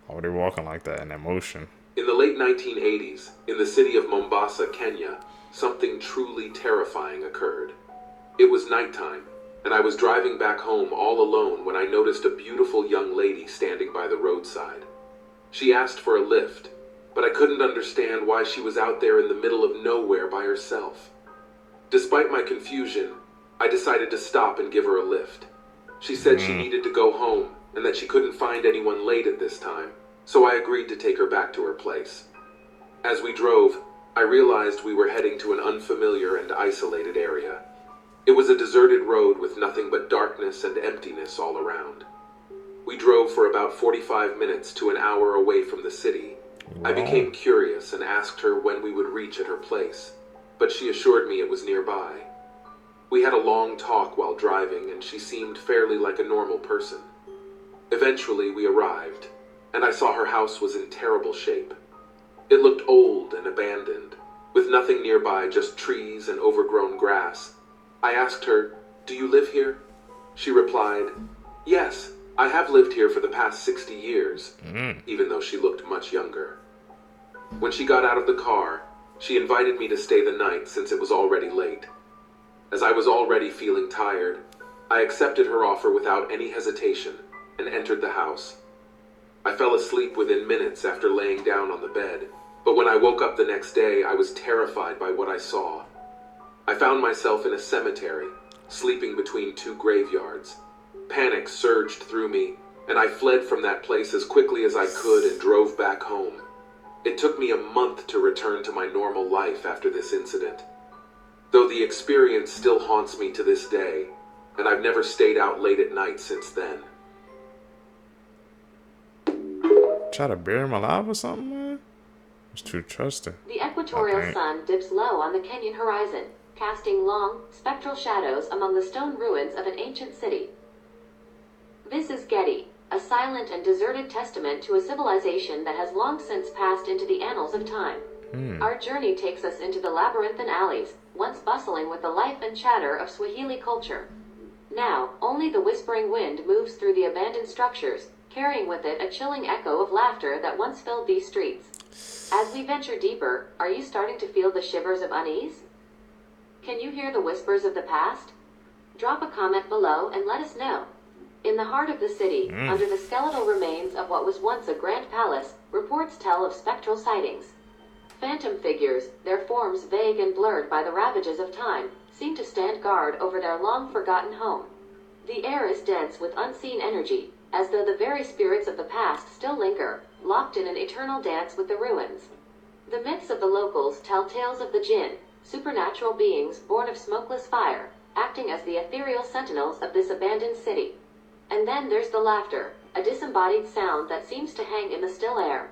Why are they walking like that in emotion? In the late 1980s, in the city of Mombasa, Kenya, something truly terrifying occurred. It was nighttime, and I was driving back home all alone when I noticed a beautiful young lady standing by the roadside. She asked for a lift, but I couldn't understand why she was out there in the middle of nowhere by herself. Despite my confusion, I decided to stop and give her a lift. She said she needed to go home and that she couldn't find anyone late at this time, so I agreed to take her back to her place. As we drove, I realized we were heading to an unfamiliar and isolated area. It was a deserted road with nothing but darkness and emptiness all around. We drove for about 45 minutes to an hour away from the city. I became curious and asked her when we would reach at her place, but she assured me it was nearby. We had a long talk while driving, and she seemed fairly like a normal person. Eventually, we arrived, and I saw her house was in terrible shape. It looked old and abandoned, with nothing nearby, just trees and overgrown grass. I asked her, "Do you live here?" She replied, "Yes, I have lived here for the past 60 years, even though she looked much younger. When she got out of the car, she invited me to stay the night since it was already late. As I was already feeling tired, I accepted her offer without any hesitation and entered the house. I fell asleep within minutes after laying down on the bed, but when I woke up the next day, I was terrified by what I saw. I found myself in a cemetery, sleeping between two graveyards. Panic surged through me, and I fled from that place as quickly as I could and drove back home. It took me a month to return to my normal life after this incident, though the experience still haunts me to this day, and I've never stayed out late at night since then. Try to bury him alive or something, man? It's too trusting. The equatorial Okay. sun dips low on the Kenyan horizon, casting long, spectral shadows among the stone ruins of an ancient city. This is Gedi, a silent and deserted testament to a civilization that has long since passed into the annals of time. Our journey takes us into the labyrinthine alleys, once bustling with the life and chatter of Swahili culture. Now, only the whispering wind moves through the abandoned structures, carrying with it a chilling echo of laughter that once filled these streets. As we venture deeper, are you starting to feel the shivers of unease? Can you hear the whispers of the past? Drop a comment below and let us know. In the heart of the city, under the skeletal remains of what was once a grand palace, reports tell of spectral sightings. Phantom figures, their forms vague and blurred by the ravages of time, seem to stand guard over their long-forgotten home. The air is dense with unseen energy, as though the very spirits of the past still linger, locked in an eternal dance with the ruins. The myths of the locals tell tales of the jinn, supernatural beings born of smokeless fire, acting as the ethereal sentinels of this abandoned city. And then there's the laughter, a disembodied sound that seems to hang in the still air.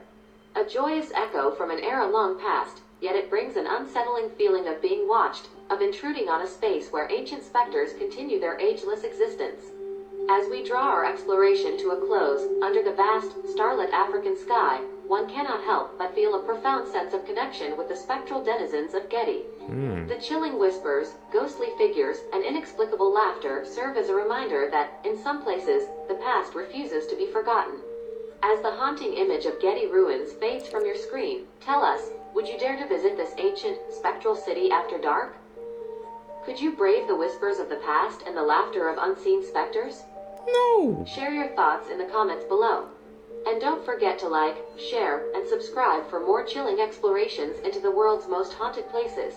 A joyous echo from an era long past, yet it brings an unsettling feeling of being watched, of intruding on a space where ancient specters continue their ageless existence. As we draw our exploration to a close, under the vast, starlit African sky, one cannot help but feel a profound sense of connection with the spectral denizens of Getty. The chilling whispers, ghostly figures, and inexplicable laughter serve as a reminder that, in some places, the past refuses to be forgotten. As the haunting image of Getty ruins fades from your screen, tell us, would you dare to visit this ancient, spectral city after dark? Could you brave the whispers of the past and the laughter of unseen specters? No! Share your thoughts in the comments below. And don't forget to like, share, and subscribe for more chilling explorations into the world's most haunted places.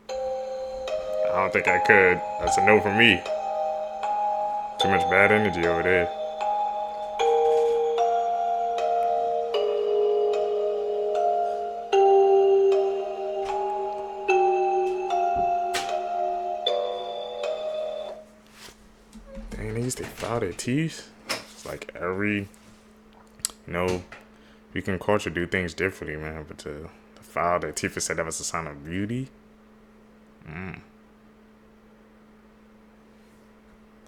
I don't think I could. That's a no for me. Too much bad energy over there. Dang, they file their teeth. It's like every, you can culture do things differently, man. But to file their teeth and say that was a sign of beauty.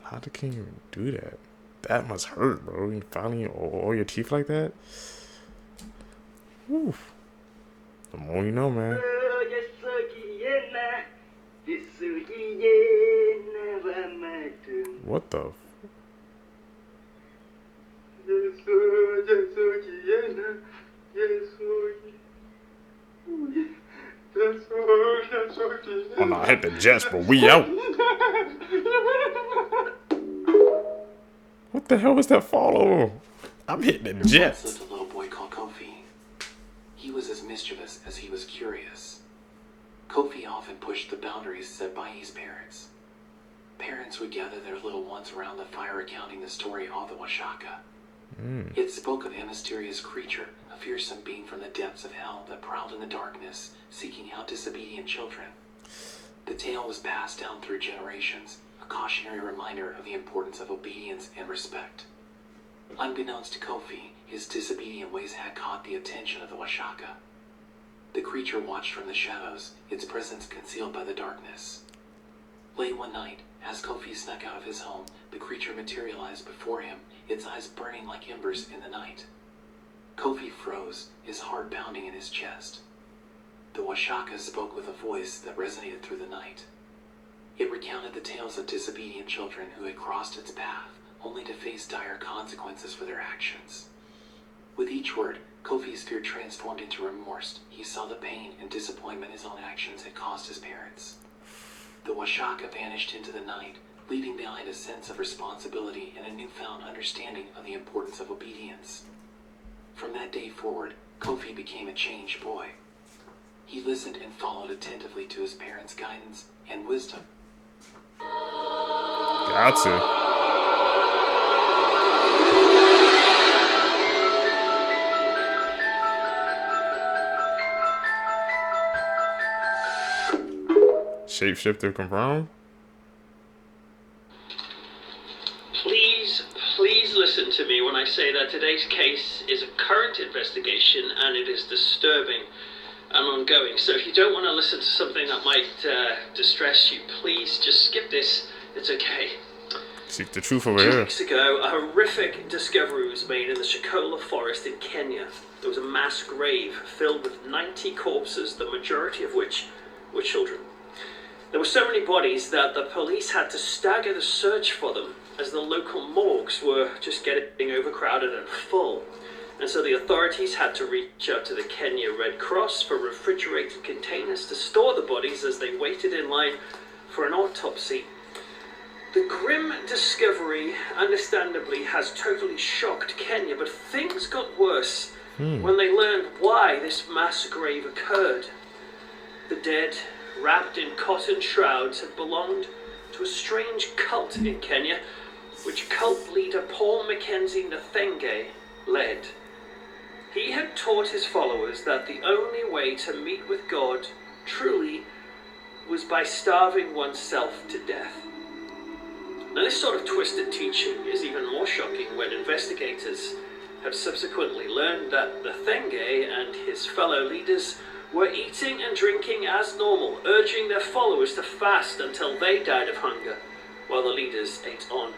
How can you do that? That must hurt, bro. You filing all your teeth like that? Oof. The more you know, man. What the? Oh no, I hit the jets, but we out. What the hell was that follow? I'm hitting the jets. There was a little boy called Kofi. He was as mischievous as he was curious. Kofi often pushed the boundaries set by his parents. Parents would gather their little ones around the fire recounting the story of the Washaka. It spoke of a mysterious creature, a fearsome being from the depths of hell that prowled in the darkness, seeking out disobedient children. The tale was passed down through generations, a cautionary reminder of the importance of obedience and respect. Unbeknownst to Kofi, his disobedient ways had caught the attention of the Washaka. The creature watched from the shadows, its presence concealed by the darkness. Late one night, as Kofi snuck out of his home, the creature materialized before him, its eyes burning like embers in the night. Kofi froze, his heart pounding in his chest. The Washaka spoke with a voice that resonated through the night. It recounted the tales of disobedient children who had crossed its path, only to face dire consequences for their actions. With each word, Kofi's fear transformed into remorse. He saw the pain and disappointment his own actions had caused his parents. The Washaka vanished into the night, leaving behind a sense of responsibility and a newfound understanding of the importance of obedience. From that day forward, Kofi became a changed boy. He listened and followed attentively to his parents' guidance and wisdom. Gotcha. Shapeshifter confirmed? Please listen to me when I say that today's case is a current investigation and it is disturbing and ongoing. So if you don't want to listen to something that might distress you, please just skip this. It's okay. Seek the truth over 2 here. weeks ago, a horrific discovery was made in the Shikola forest in Kenya. There was a mass grave filled with 90 corpses, the majority of which were children. There were so many bodies that the police had to stagger the search for them, as the local morgues were just getting overcrowded and full. And so the authorities had to reach out to the Kenya Red Cross for refrigerated containers to store the bodies as they waited in line for an autopsy. The grim discovery, understandably, has totally shocked Kenya, but things got worse when they learned why this mass grave occurred. The dead, wrapped in cotton shrouds, had belonged to a strange cult in Kenya, which cult leader Paul Mackenzie Nathenge led. He had taught his followers that the only way to meet with God truly was by starving oneself to death. Now, this sort of twisted teaching is even more shocking when investigators have subsequently learned that the Thenge and his fellow leaders were eating and drinking as normal, urging their followers to fast until they died of hunger, while the leaders ate on.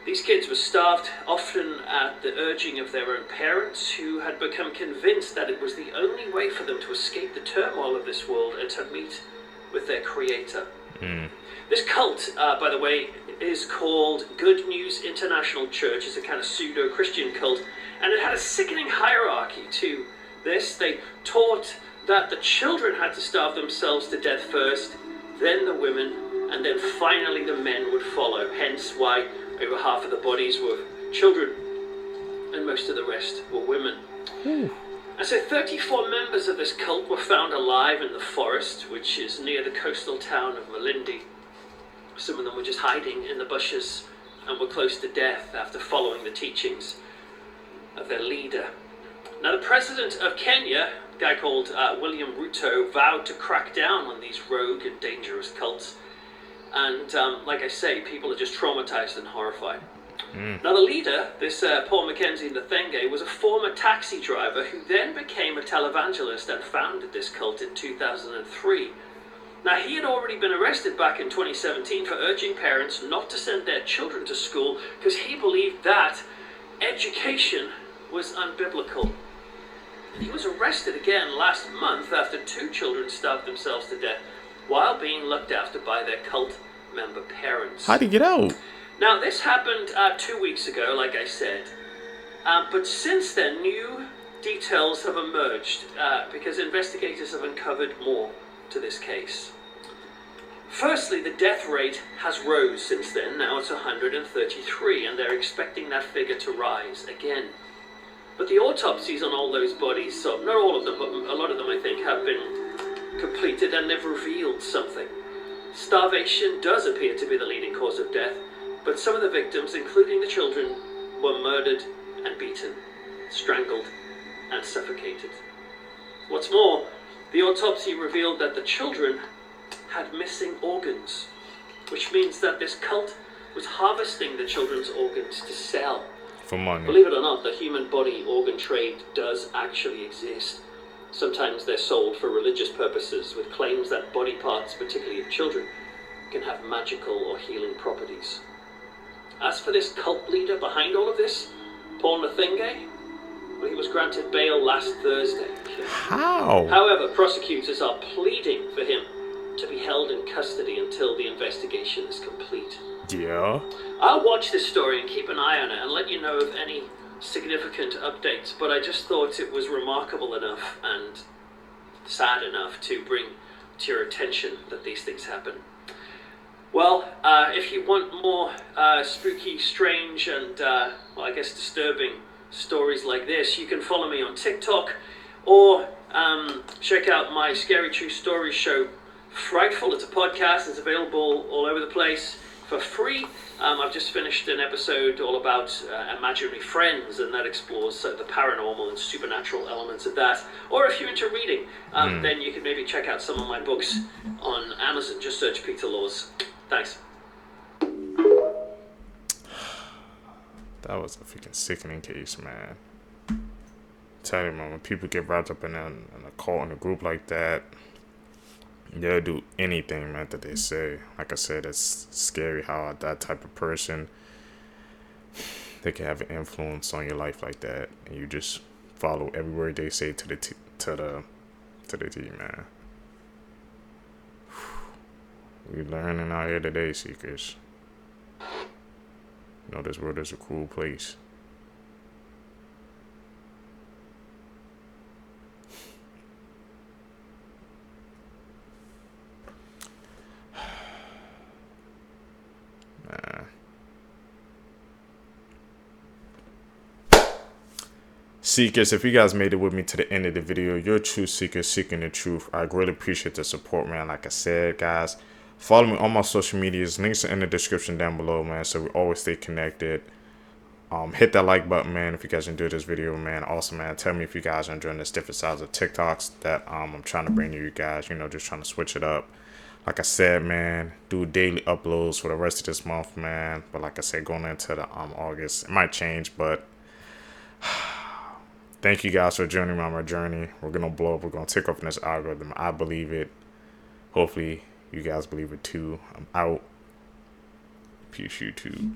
These kids were starved, often at the urging of their own parents, who had become convinced that it was the only way for them to escape the turmoil of this world and to meet with their creator. This cult, by the way, is called Good News International Church. It's a kind of pseudo-Christian cult, and it had a sickening hierarchy to this. They taught that the children had to starve themselves to death first, then the women, and then finally the men would follow, hence why over half of the bodies were children, and most of the rest were women. And so 34 members of this cult were found alive in the forest, which is near the coastal town of Malindi. Some of them were just hiding in the bushes and were close to death after following the teachings of their leader. Now, the president of Kenya, a guy called William Ruto, vowed to crack down on these rogue and dangerous cults. And like I say, people are just traumatized and horrified. Now, the leader, this Paul Mackenzie Nthenge, was a former taxi driver who then became a televangelist and founded this cult in 2003. Now, he had already been arrested back in 2017 for urging parents not to send their children to school because he believed that education was unbiblical. And he was arrested again last month after 2 children starved themselves to death while being looked after by their cult member parents. How'd he get out? Now, this happened 2 weeks ago, like I said. But since then, new details have emerged because investigators have uncovered more to this case. Firstly, the death rate has rose since then. Now it's 133, and they're expecting that figure to rise again. But the autopsies on all those bodies, so not all of them, but a lot of them I think, have been completed, and they've revealed something. Starvation does appear to be the leading cause of death, but some of the victims, including the children, were murdered and beaten, strangled and suffocated. What's more, the autopsy revealed that the children had missing organs, which means that this cult was harvesting the children's organs to sell. For money. Believe it or not, the human body organ trade does actually exist. Sometimes they're sold for religious purposes with claims that body parts, particularly of children, can have magical or healing properties. As for this cult leader behind all of this, Paul Nthenge, well, he was granted bail last Thursday. How? However, prosecutors are pleading for him to be held in custody until the investigation is complete. Yeah. I'll watch this story and keep an eye on it and let you know of any significant updates, but I just thought it was remarkable enough and sad enough to bring to your attention that these things happen. Well, if you want more spooky, strange, and, well, I guess disturbing stories like this, you can follow me on TikTok or check out my Scary True Stories show, Frightful. It's a podcast. It's available all over the place for free. I've just finished an episode all about imaginary friends, and that explores the paranormal and supernatural elements of that. Or if you're into reading, then you can maybe check out some of my books on Amazon. Just search Peter Laws. Thanks. That was a freaking sickening case, man. Tell you, man, when people get wrapped up in a cult, in a group like that, they'll do anything, man, that they say. Like I said, it's scary how that type of person, they can have an influence on your life like that, and you just follow every word they say to the T, man. We learning out here today, Seekers. You know, this world is a cruel place. Seekers, if you guys made it with me to the end of the video, you're a true seeker seeking the truth. I greatly appreciate the support, man. Like I said, guys, follow me on my social medias. Links are in the description down below, man, so we always stay connected. Hit that like button, man, if you guys enjoyed this video, man. Also, man, tell me if you guys are enjoying this different styles of TikToks that I'm trying to bring to you guys. You know, just trying to switch it up. Like I said, man, do daily uploads for the rest of this month, man. But like I said, going into the August, it might change, but thank you guys for joining me on my journey. We're gonna blow up. We're gonna take off in this algorithm. I believe it. Hopefully, you guys believe it too. I'm out. Peace, YouTube.